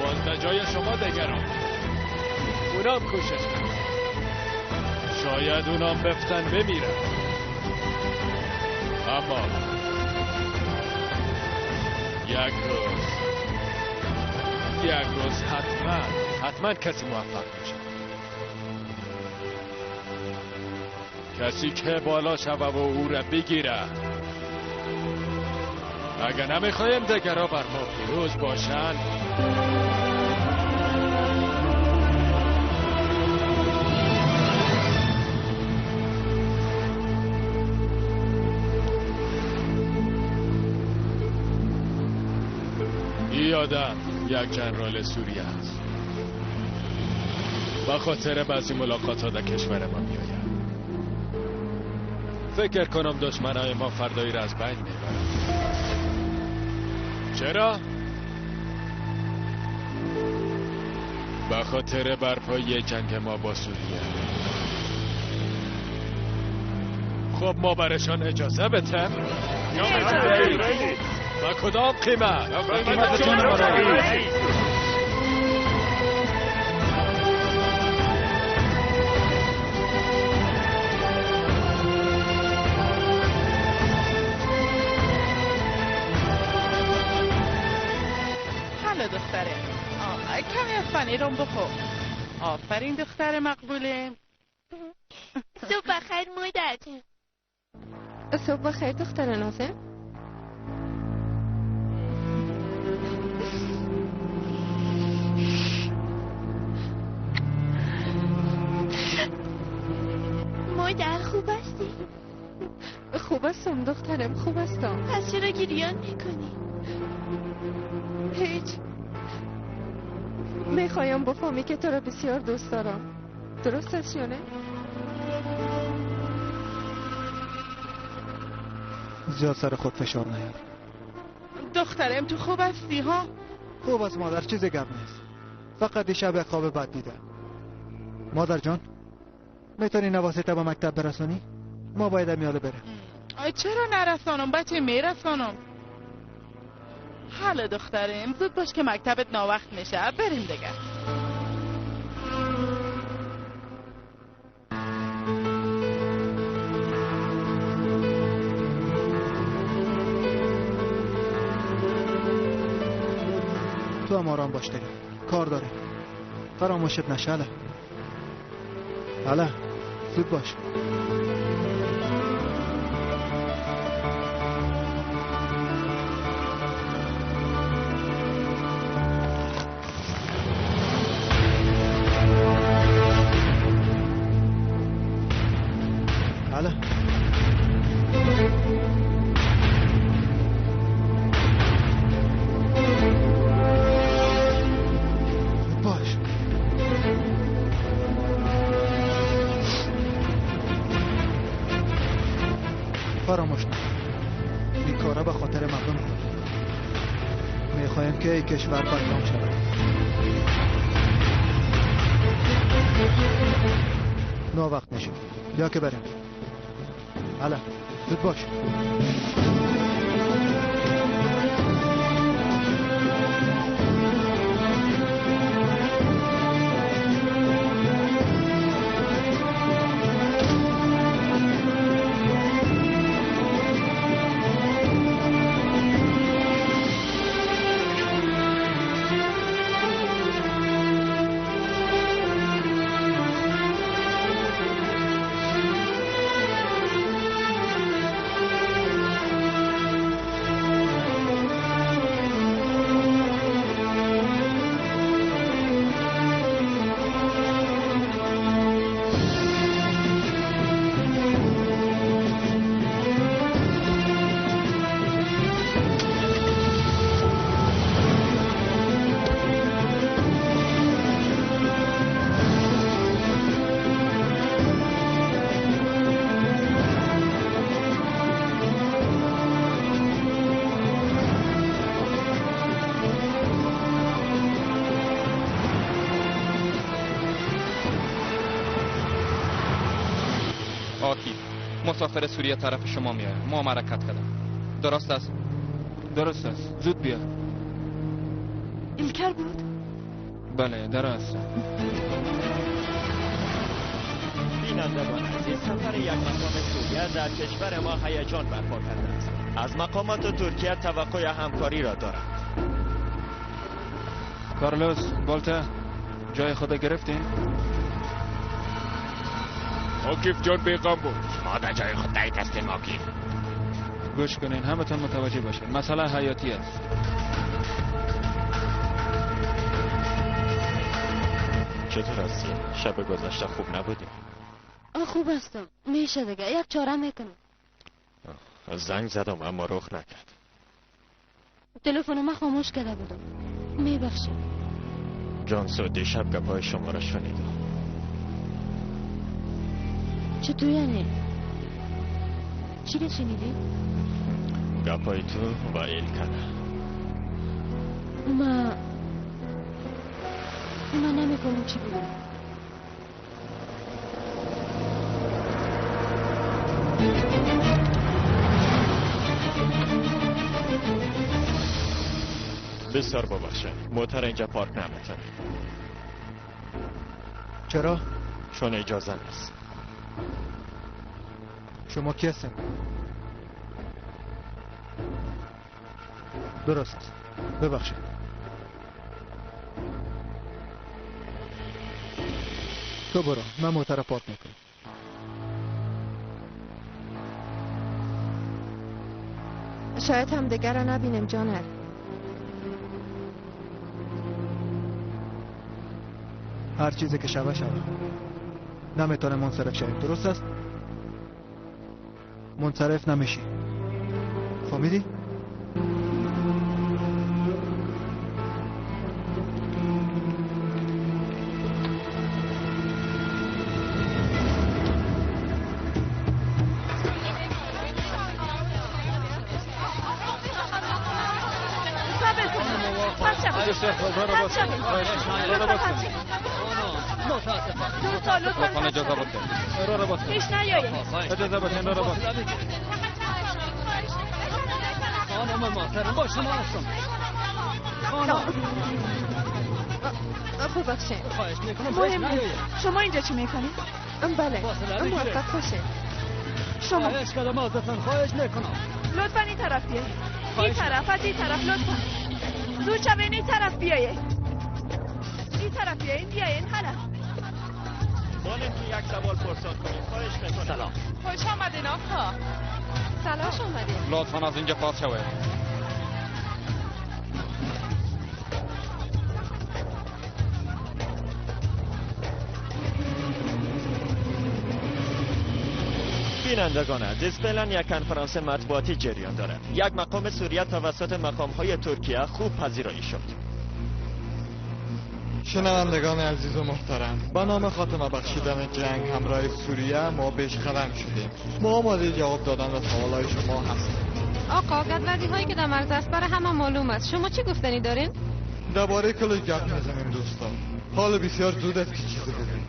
باز در جای شما دیگران اونام کوشش کنن، شاید اونام بفتن بمیرن. اما یک روز حتما کسی موفق میشه. کسی که بالا شوه و او را بگیره. اگه نمیخوایم دگرها بر ما پیروز باشن، این آدم یک جنرال سوریه است. به خاطر بعضی ملاقات ها در کشور ما میآید. فکر کنم دشمنای ما فردایی را از بین میبرند. چرا؟ به خاطر برپایی جنگ ما با سوریه. خب ما برشان اجازه بتم؟ با کدام قیمت؟ دختره کمی از پنیرم بخور. آفرین دختر مقبوله. صبح بخیر مادر جان. صبح بخیر دختر نازم. مادر خوب هستی؟ خوب هستم دخترم، خوب هستم. پس چرا گریان میکنی؟ هیچ. میخوایم بفهمی که تو را بسیار دوست دارم. درست است یا نه؟ زیاد سر خود فشار نیار. دخترم تو خوب هستی ها؟ خوب است مادر، چیزی گپ نیست. فقط دیشب یک خواب بد دیدم. مادر جان میتونی نواسطه به مکتب برسانی؟ ما باید امیاله بریم. چرا نرسانم بچه؟ میرسانم. حالا دخترم زود باش که مکتبت ناوقت میشه. بریم دیگه. تو هم آرام باش دیگه، کار داره. فراموشت نشه. حالا زود باش. حالا باش. فراموش نکن، این کارا به خاطر مردم میخوایم که این کشور برنامه شود. نا وقت نشید، بیا که بریم. حالا زود باش. مسافر سوریه طرف شما میاد. ما حرکت کردم. درست است؟ درست است. زود بیا. ایلکر بود؟ بله درست. بینندگان عزیز، سفر یک مقام سوریه در کشور ما هیجان برپا کرده است. از مقامات ترکیه توقع همکاری را دارد. کارلوس، بالتا، جای خود گرفتین؟ آکیف جان بیغم بود. ما در جای خود تایید هستیم آکیف. گوش کنین، همتون متوجه باشین، مسئله حیاتی است. چطور هستی؟ شب گذشته خوب نبودی؟ خوب هستم. میشه دیگه، یک چاره میکنم. زنگ زدم اما رخ نکرد. تلفن ما خاموش کرده بودم. میبخشید. جانسو دیشب گپای شما را شنیدم. چطور یعنی؟ چی را شنیدی؟ گپای تو و ایلکر. من نمیکنم چی بگم. بسیار ببخشید، موتر اینجا پارک نمیتونه. چرا؟ چون اجازه نیست. شما کی هستین؟ درست است. ببخشید. تو برو، من موتر پارک میکنم. شاید هم دیگر را نبینیم جانر. هر چیزی که شوه نمیتونه منصرف شویم. درست است؟ منصرف نمیشی. فهمیدی؟ لطفاً اجازه بدید. پیش نیایید. اجازه بدید. خانم محترم با شما هستم. ببخشید. خواهش میکنم مهم نیست. شما اینجا چی میکنید؟ بله. موفق باشید. شما خواهش کردم ازتون، خواهش میکنم. لطفاً این طرف بیایید. این طرف از این طرف لطفاً. زود شوین این طرف بیایین. این طرف بیایین حالا. مانیم که یک سوال پرسان کنیم. خواهش میکنم. سلام. خوش آمدین آقا. سلام. خوش آمدین. لطفاً از اینجا پاس شوید. بینندگان عزیز، فعلا یک کنفرانس مطبوعاتی جریان دارد. یک مقام سوریه توسط مقام‌های ترکیه خوب پذیرایی شد. شنوندگان عزیز و محترم، به نام خاتمه بخشیدن جنگ همراه سوریه ما بهش قدم شدیم. ما آماده جواب دادن به سوالای شما هستیم. آقا گدوزی هایی که در مرز است برای همه معلوم است. شما چی گفتنی دارین؟ درباره کلش گپ میزنیم دوستان. حال بسیار زود است که چیزی بگیم.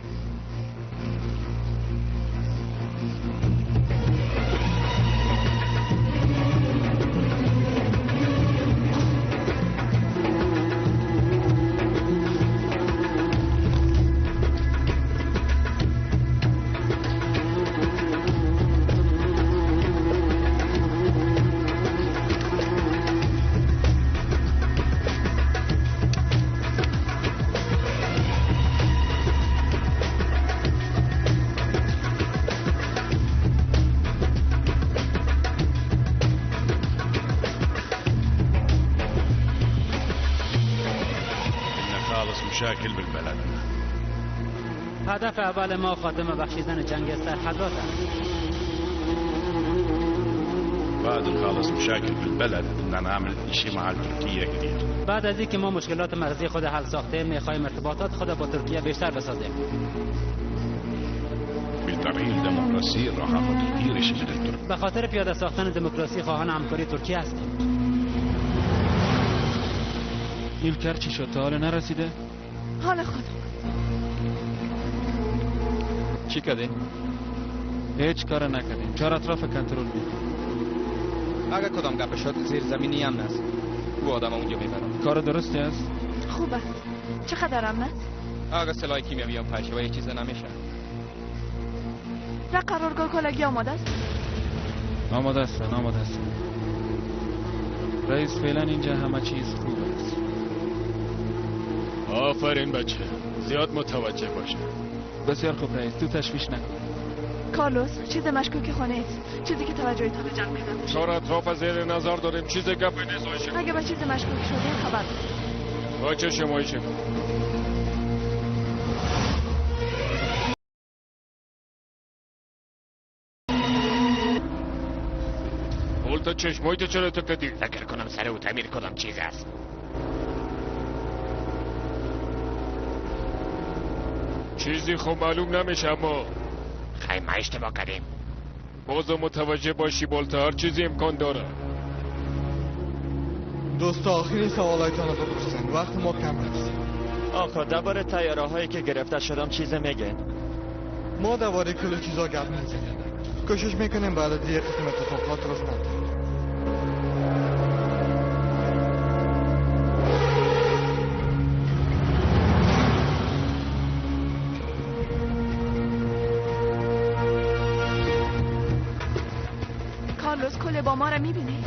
مشاكل بالبلد. هدف اول ما خاتمه بخشیدن جنگ سرحدات است. بعد نخلص مشاكل بالبلد بدنا نعمل شيء مع تركيا جديد. بعد از اینکه ما مشکلات مرزی خود حل ساخته میخوایم ارتباطات خود با ترکیه بیشتر بسازیم. بترحيل ديمقراطية راح اخذ كثير شيء من الترك. به خاطر پیاده ساختن دموکراسی خواهان همکاری ترکیه هستیم. ایلکر چی شد؟ تا حالا نرسیده؟ حال خودم. چی کردین؟ هیچ کار نکردیم. چهار اطراف کنترل بید. اگه کدام گپ شد زیر زمینی هم نست. او آدم اونجا میبرم. کار درستی است؟ خوبه. چقدر هم نست؟ اگه سلاح کیمیایی هم پرشه و یه چیز نمیشه. و قرارگاه کلگی آماده است؟ آماده هستن. رئیس فعلا اینجا همه چیز خوب است. آفرین بچه، زیاد متوجه باشه. بسیار خوب رئیس، تو تشویش نکن. کارلوس، چیز مشکوکی خانه است. چیزی که توجه تو به جلب کرده باشه. چهار اطراف زیر نظر داریم. چیز گپ نزاعی اگه به چیز مشکوک شده خبر بده. با چه شمایشه؟ اولتا چشمایتو چرا تو کدی؟ فکر کنم سر او تعمیر کدام چیز است. چیزی خب معلوم نمیشه اما خیلی ما اشتباه کردیم. بازو متوجه باشی بولتا، هر چیزی امکان داره. دوستا آخرین سوالایتان رو بپرسین، وقت ما کم است. آقا درباره طیاره هایی که گرفته شدم چیز میگن؟ ما درباره کل چیزا گپ نمیزنیم. کوشش میکنیم بعد از یه قسم اتفاقات رخ نده. کارلوس کل با ما رو میبینی؟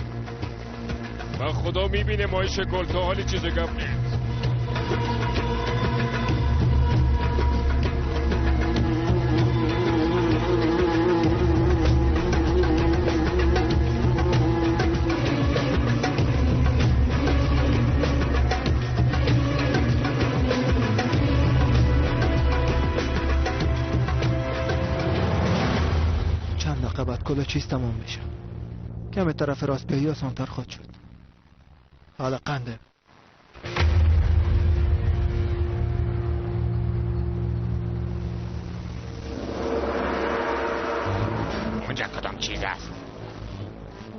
من خدا میبینه مای شکل تا حالی چیز گپ نیست. چند دقیقه بعد کل چیز تمام میشه. کمی طرف راست بیایی آسانتر خواهد شد. حالا قنده. اونجا کدام چیز است؟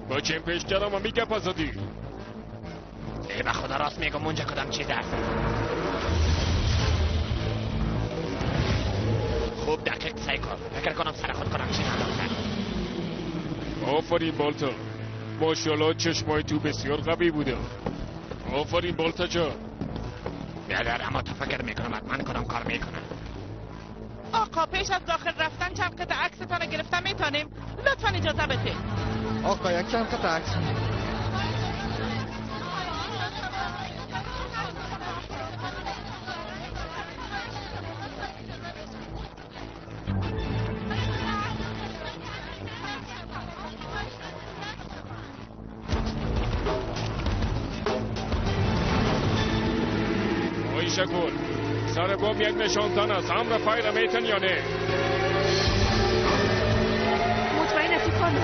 با چین پیش کردم و میگه پسادی. به خدا راست میگم اونجا کدام چیز است؟ خوب دقیق سعی کن. فکر کنم سر خود کدام چیز انداختن. آفرین بالتا، ماشاءالله چشمای تو بسیار قوی بوده. آفرین بالتا جا. بیادر اما تو فکر میکنم حتما کدام کار میکنم. آقا پیش از داخل رفتن چند قطعه عکستان گرفتن میتونیم؟ لطفا اجازه بده. آقا یک چند قطعه عکس تشکر. سر بام یک نشانزن است. امر فایر میتن یا نه؟ مطمئن هستی کارلوس؟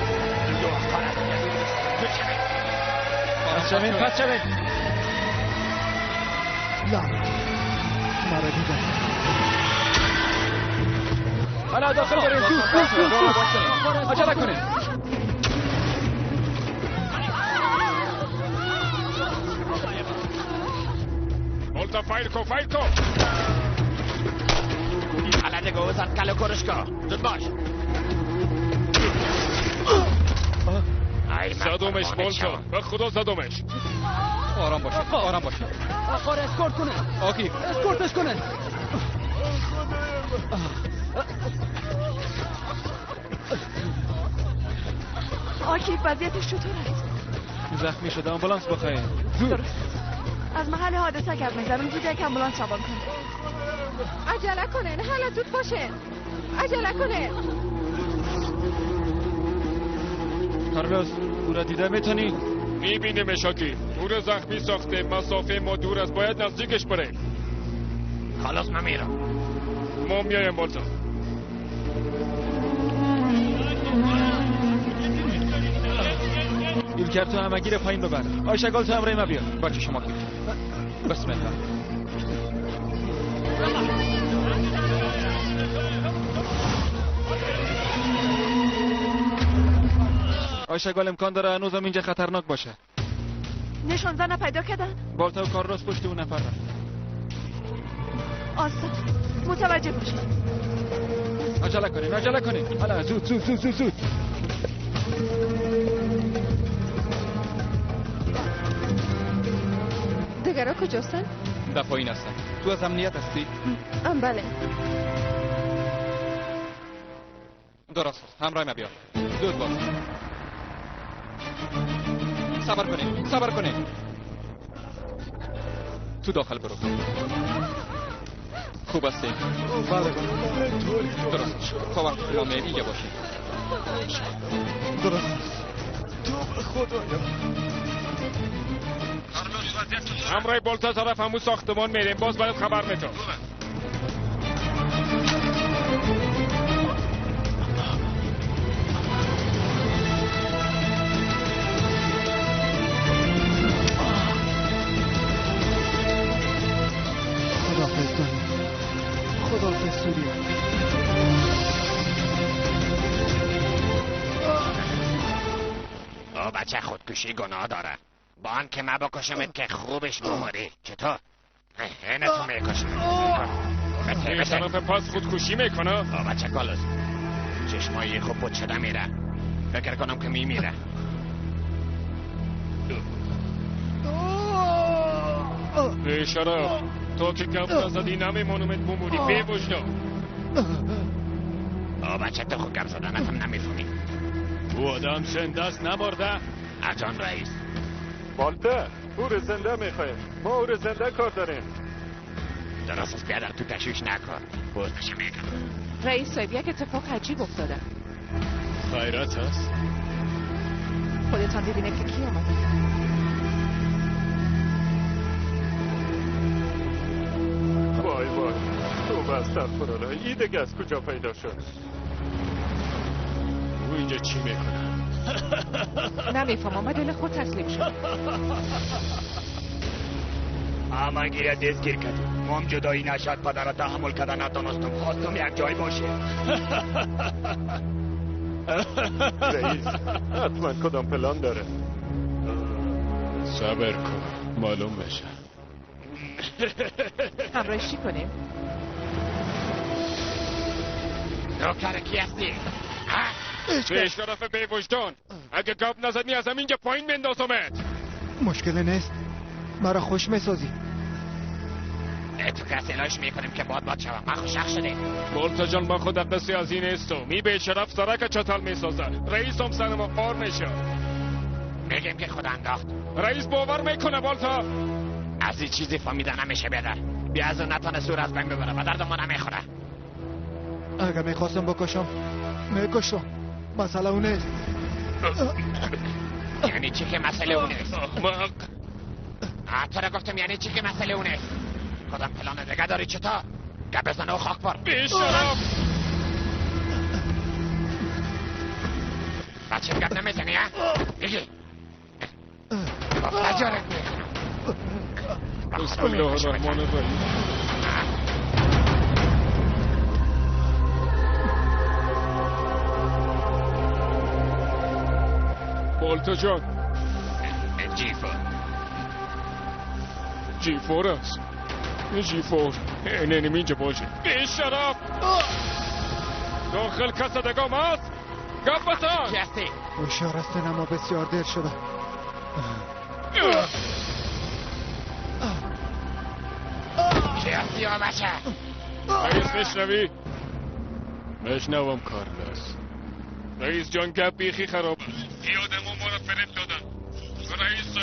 پس شوید. نه مرا دیدن. حالا داخل بریم. عجله کنید. مولتا فایر کو. حالا دگاه وزد کلو کرشکا. زود باش. زدومش مولتا. به خدا زدومش. آرام باشه. آخر اسکورت کنه. آکی اسکورتش کنه. آکی وضعیتش چطور است؟ زخمی شده. آمبولانس بخواهید. درست. از محل حادثه گرد میزنم زود که آمبولانس روان کن. عجله کنین حالا زود باشه. عجله کنین. کارلوس او را دیده میتونی؟ میبینیمش آکی. او را زخمی ساخته. مسافه ما دور است. باید نزدیکش بریم. خلاص من میرم. ما میایم مولتا. ایلکر تو همگی رو پایین ببر. آیشگال تو همراه ما بیا. باشه شما بسم الله. آیشگال امکان داره هنوزم اینجا خطرناک باشه. نشان زن پیدا کردن؟ بالتا و کارلوس پشت اون نفر رفت. آسان متوجه باشید. عجله کنین. حالا زود. دگرها کجاستن؟ دفاعین هستن. تو از امنیت هستی؟ بله. درست همراه ما بیا. زود باش. صبر کنین. تو داخل برو. خوب هستی؟ بله. درست. تا وقتی ما میگه باشیم. درست. تو خدایا. همراه بالتا طرف همون ساختمان میریم. باز باید خبر میتون. خداحافظ دنیا. خداحافظ سوریه. بچه خودکشی گناه داره. با آن که من بکشمت که خوبش بماری. چطور؟ اینه تو میکشم. این طرف پاس خودکشی میکنه؟ بچه کالوس چشمایی خوب بود شده میره. فکر کنم که میمیره. بیشرف تو که گفت نزدی نمیمونمت بموری. بی وجدان. بچه تو خوب گفت زدنتم نمیفهمی. او آدم زنده است نمارده؟ اجان رئیس بالتا او رو زنده میخوایم. ما او رو زنده کار داریم. درست است بیادر تو تشویش نکن. بازش میکنم. رئیس صاحب یک اتفاق عجیب افتاده. خیرت هست؟ خودتان ببینید که کی آمده. وای تو استغفرالله. این دیگه از کجا پیدا شد؟ او اینجا چی میکنه؟ نمیفهمم. دل خود تسلیم شد. اما گیره دستگیر کردیم. مام جدایی نشد. پدر تحمل کردن نتونستم. خواستم یک جای باشه. رئیس حتما کدام پلان داره. صبر کن معلوم بشه. همراهش چی کنیم؟ نوکر کی هستی؟ پیش طرف بی وجدان. اگه گپ نزدنی از همینجا پایین مندازمت. مشکل نیست. مرا خوش میسازی. تو که سلاش میکنیم که باد شوم. من خوشحق شده. مولتا جان من خود قصی از این استم. این بیشرف سرک چتل میسازد. رئیس هم سر ما قار میشه. میگیم که خود انداخت. رئیس باور میکنه بالتا. از این چیزی فهمیده نمیشه بیادر. بیا از اون نتانه سور از بین ببره و درد ما نمیخوره. اگه میخواستم بکشم میکشم. مسئله اون نیست. یعنی چی که مسئله اون نیست؟ تو را گفتم یعنی چی که مسئله اون نیست؟ کدام پلان دیگه داری چطور؟ که بزنه و خاک بار بیشرف بچه گپ نمیزنی ها؟ بگی گفته جارت میکنم بسم الله الرحمن الرحیم بالتا جان جیفور است جیفور اینه اینجا باشه بیشرف داخل کس دگام هست گپ بسن کی هستی؟ هوشیار هستن اما بسیار دیر شده کی هستی و بچه؟ رئیس میشنوی؟ میشنوم کارلوس رئیس جان گپ بیخی خراب یادمو ما را فرد دادن رئیس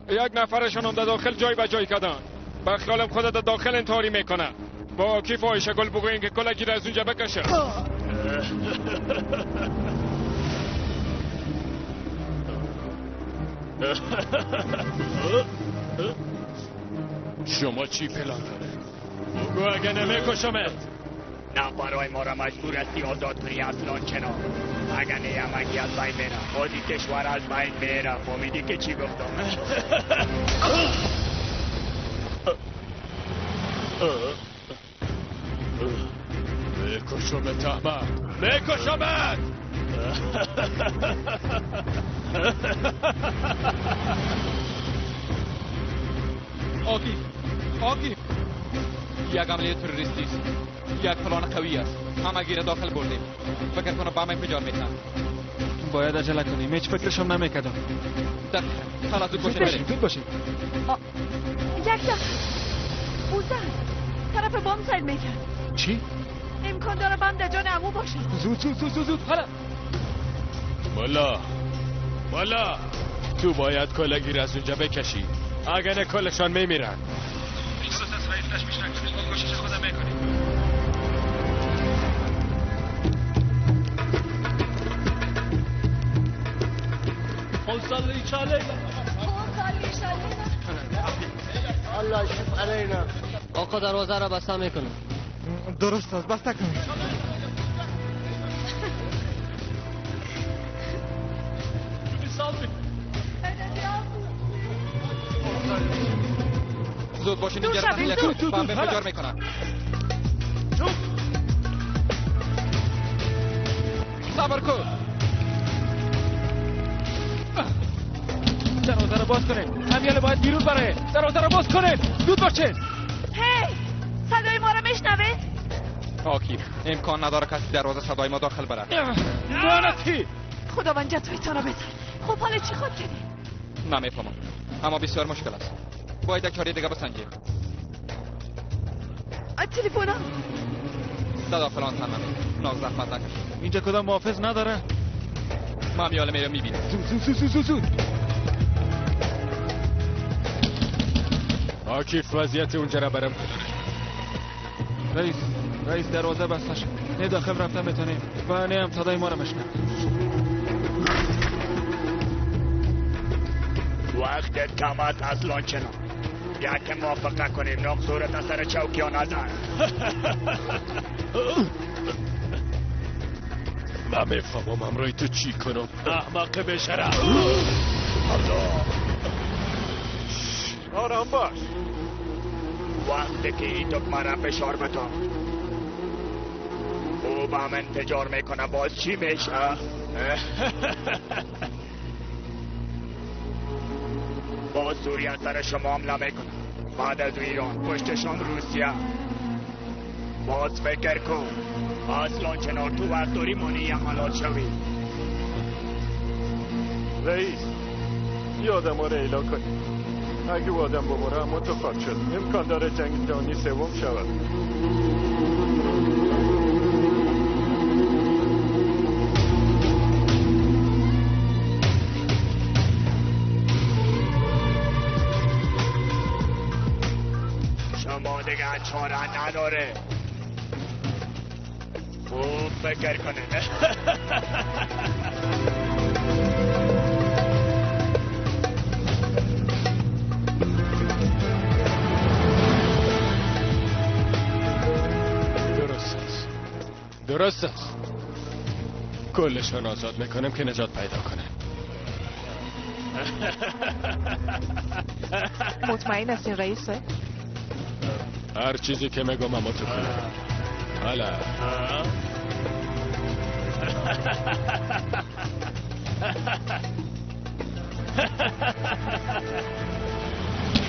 یک نفرشان هم در داخل جای به جای کردن به خیالم خودت در داخل انتحاری میکنه با کی فاحشه گل بگوین که کلکی را از اونجا بکشه شما چی پلان داره؟ بگو اگه نمیکشمت نه برای ما را مجبور هستی آزاد کنی اصلا چنان اگه نیمگی از بین میره خودی کشور از بین میره فهمیدی که چی گفتم بکشمت احمد بکشمت آگیف یک عملیه تروریستی است یک پلان قوی است همگی را داخل بردیم فکر کنم بام انفجار میتن باید عجله کنیم هیچ فکرشم نمیکردم حالا زود باشید بریم زود باشید یک دقیقه اوزن طرف بام سیل میکرد چی؟ امکان داره بم در جان عمو باشه زود حالا ملا تو باید کلگی را از اونجا بکشی اگه نه کلشان میمیرن هیچ سوت از رئیس تشمیش نکنید ما کوشش خودم میکنیم صلی علینا الله یشف علینا آقا دروازه را بسته میکنم درست است بسته کنید زود باشین اینجا را تحلیل کنید بام انفجار میکنن صبر کن دروازه رو باز کنید همیاله باید بیرون بره دروازه رو باز کنید زود باشید هی صدای ما رو میشنوید آکیف امکان نداره کسی دروازه صدای ما داخل بره لعنتی خداوند جتوی رو بزن خب حالا چی خود کردی؟ نمیفهمم اما بسیار مشکل است باید یک کاری دیگه بسنجیم تلفنم دادا فلان تن نمید ناز زحمت نکش اینجا کدام محافظ نداره ما میاله میره میبینم زود آکیف وضعیت اونجا را برم رئیس دروازه بسته شد نه داخل رفتن میتونیم و نه هم صدای ما رو بشنم وقتت کم است اصلا چنان یک موافقه کنیم ناق صورت اثر چوکیا نزن من میفهمم امروی تو چی کنم احمق بشرم آرام باش وقتی که این دکمه را فشار بتا او با هم انفجار میکنه باز چی میشه باز سوریه سر شما حمله میکنه بعد از ایران پشتشان روسیه باز فکر کن اصلا چنار تو وقت داری منی حملات شوی رئیس یادم رو اعلا کنی اگه او آدم بموره اما تو خواهد شد امکان داره جنگ جهانی سوم شود شما دیگه چاره نداره خوب فکر کنه درست است. کلشان آزاد میکنم که نجات پیدا کنه. مطمئن هستین رئیسه؟ هر چیزی که میگم اما تو کنه. حالا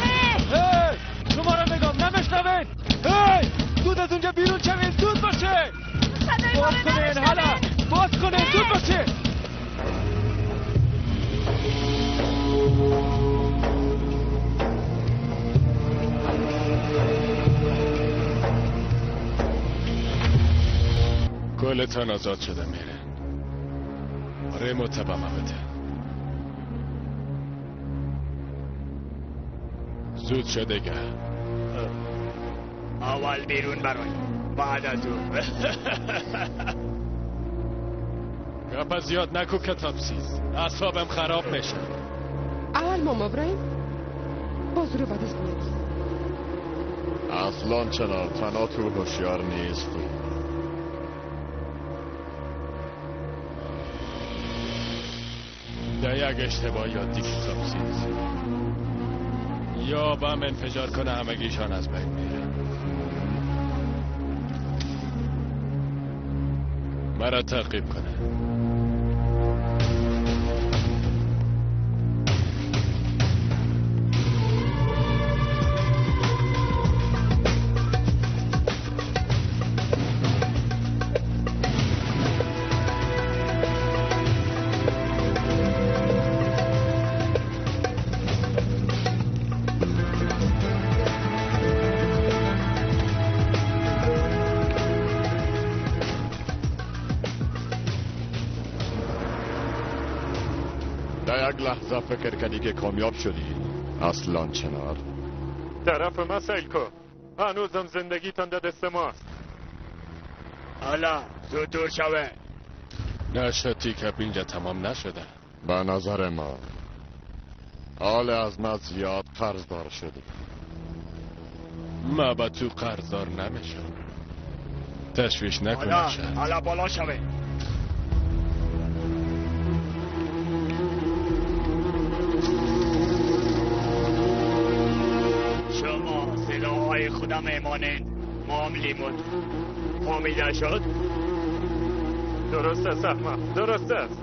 هی شما رو میگم نمیشنوین. هی زود از اونجا بیرون شوین. زود باشه. باز کنین. حالا باز کنین. زود باشه. کلتان آزاد شده میره. ریموت به من بده. زود شده گه. اول بیرون برای بعد از اون. گپا زیاد نکو کتاب سیز. اعصابم خراب میشه. اول ماما برایم باز رو بدست نیست. اصلا چنان تنها تو هوشیار نیستی. در یک اشتباه یادی کتاب سیز. یا بم انفجار کنه همگیشان از بین میره. مرا تعقیب کنه. یک لحظه فکر کردی که کامیاب شدی اصلا چنار. طرف ما سیل کن. هنوزم زندگیتان در دست ماست. حالا زودتر شوه. نشتی که اینجا تمام نشده. به نظر ما حال از ما زیاد قرضدار شدی. ما با تو قرضدار نمیشم. تشویش نکنه. حالا بالا شوه. شما سلاحهای خودم ایمانین. ما هم لیمون. فهمیده شد؟ درست است احمد. درست است.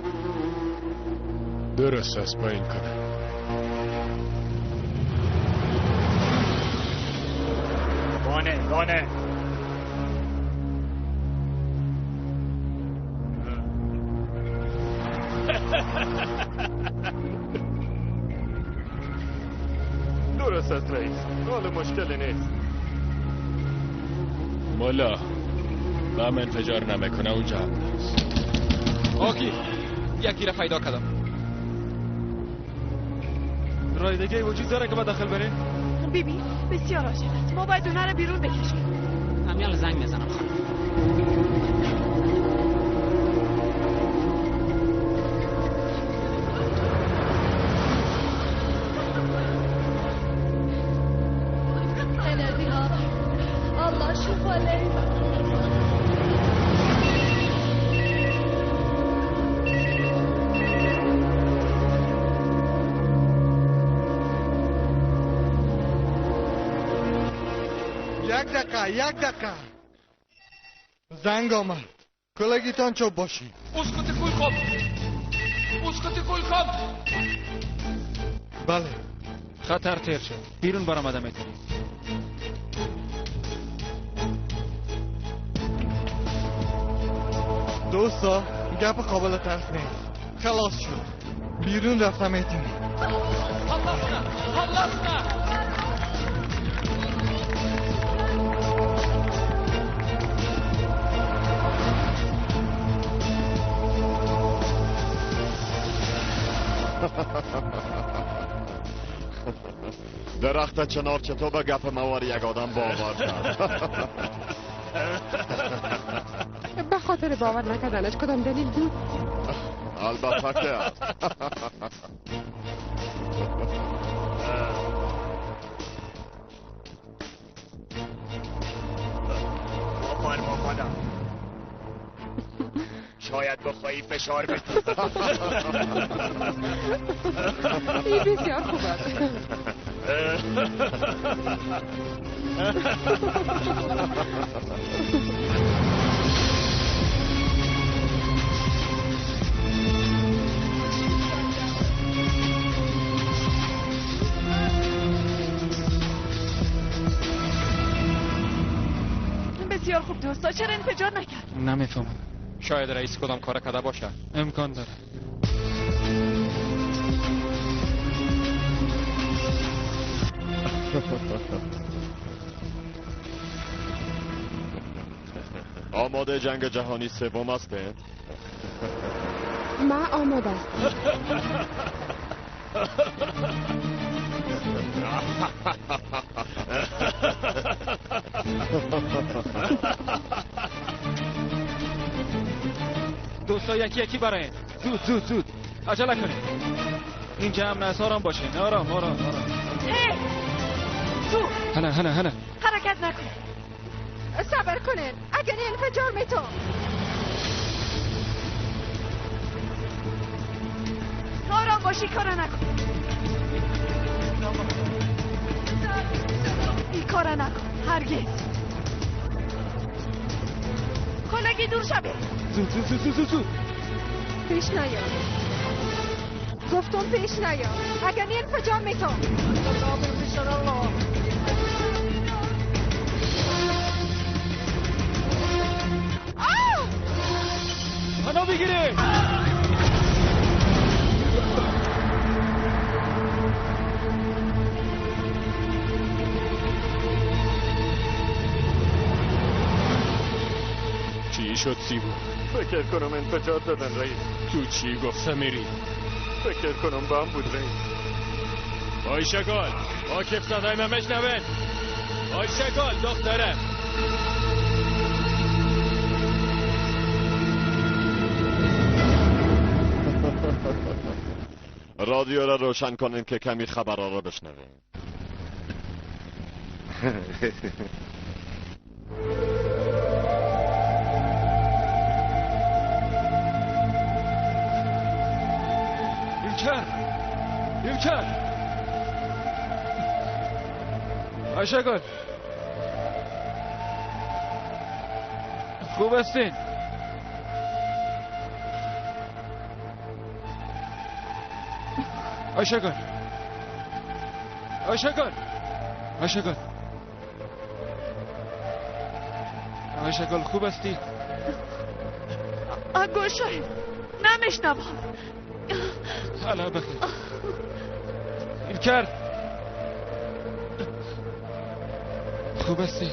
درست است. پایین کنه. گانه درست است رئیس. حال مشکلی نیست. مولا بم انفجار نمیکنه اونجا هم نیست. آقی یکی را پیدا کردم. رای دیگه وجود داره که با داخل برین؟ بیبی بسیار عاشق است. ما باید اونها رو بیرون بکشیم. همیال زنگ میزنم خانم. الله شوف عليك. یک دقیقه زنگ آمد. کلگیتان چوب باشی. اسکوت کول خوب. بله. خطر تیر شد. بیرون برآمده میتونی. دوستا گپ قابل ترس نیست. خلاص شد. بیرون رفته میتونی. خلصنا. درخت چنار چطور به گپ موار یک آدم باور کرد؟ به خاطر باور نکردنش کدام دلیل بود؟ البته که است. باید بخوایی فشار بدی. این بسیار خوب است. بسیار خوب دوستا، چرا انفجار نکرد؟ نمیفهمم. شاید رئیس کدام کار کرده باشه. امکان داره. آماده جنگ جهانی سوم هستید؟ من آماده هستم. دوستا یکی یکی برای زود زود زود عجله کنید. این جمع نس آرام باشه. آرام آرام آرام. تو هنه حرکت نکن. صبر کنین اگر انفجار میتون. آرام باشی، کار نکن. این کار نکن هرگز. کلگی دور شبه. زود پیش نیا. گفتم پیش نیا. اگر انفجار میتون. منو بگیره. چی شد سیبو؟ فکر کنم انفجار دادن رئیس. تو چی گفته میری؟ فکر کنم بم بود رئیس. آی شگال آکف صدای من مشنون. آی شگال دخترم. رادیو را روشن کنین که کمی خبرها را بشنویم. İlker! Ayşegül! خوب هستین؟ ayşegül خوب هستی؟ گوشه نمیشنوم. حالا بخیر. İlker! خوب هستی؟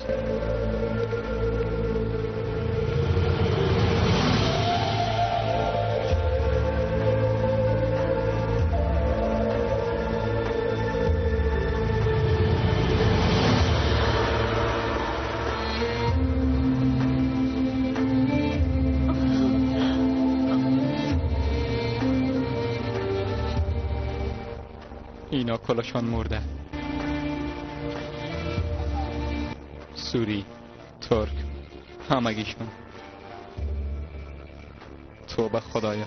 اینا کلشان مرده. سوری، ترک، همگیشون. توبه خدایا.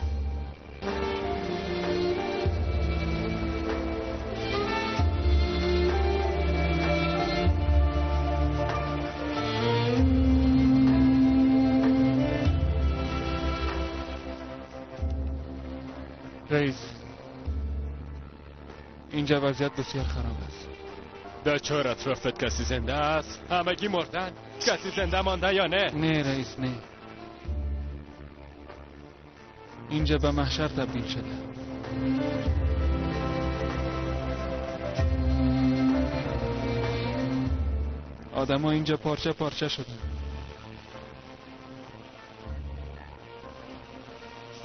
رئیس، اینجا وضعیت بسیار خراب است. در چهار اطرافت کسی زنده است؟ همگی مردن؟ کسی زنده مانده یا نه؟ نه رئیس نه. اینجا به محشر تبدیل شده. آدم ها اینجا پارچه پارچه شدن.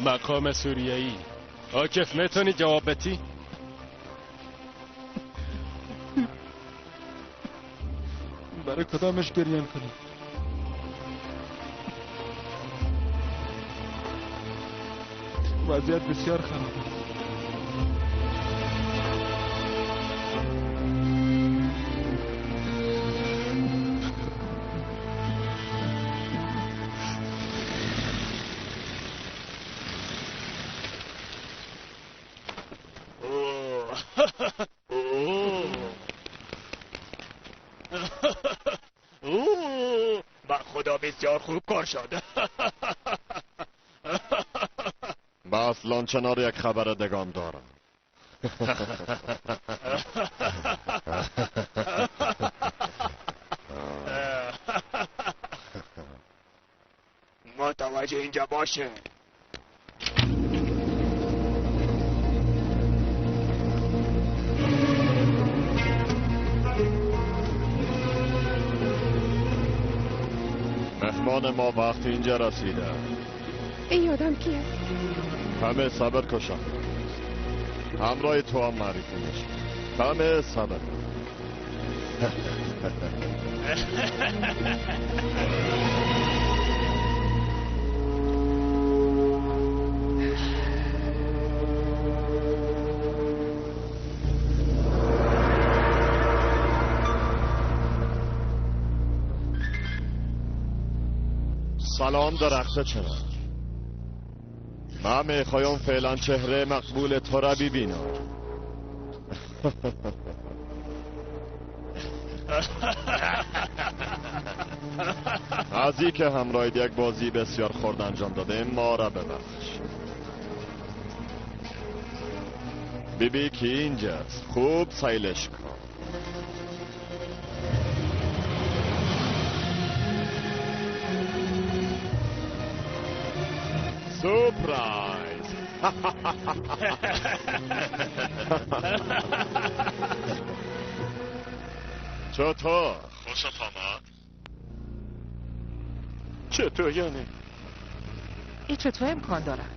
مقام سوریایی آکف میتونی جواب بدی؟ برای کدامش گریان کنی؟ وضعیت بسیار خراب است. با خدا بسیار خوب کار شد. بس لانچنار یک خبر دگان دارم. متوجه اینجا باشه. مهمان ما وقتی اینجا رسیده. این آدم کیه؟ همه صبر کشم. همراه تو هم معرفی میشه. همه صبر. سلام درخت چنار. من میخوایم فعلا چهره مقبول تو را ببینم. از این که همراه یک بازی بسیار خرد انجام داده ما را ببخش. بیبی کی اینجاست؟ خوب سیلش کن. سورپرایز. چطور؟ خوشت آمد؟ چطور یعنی؟ این چطور امکان دارد؟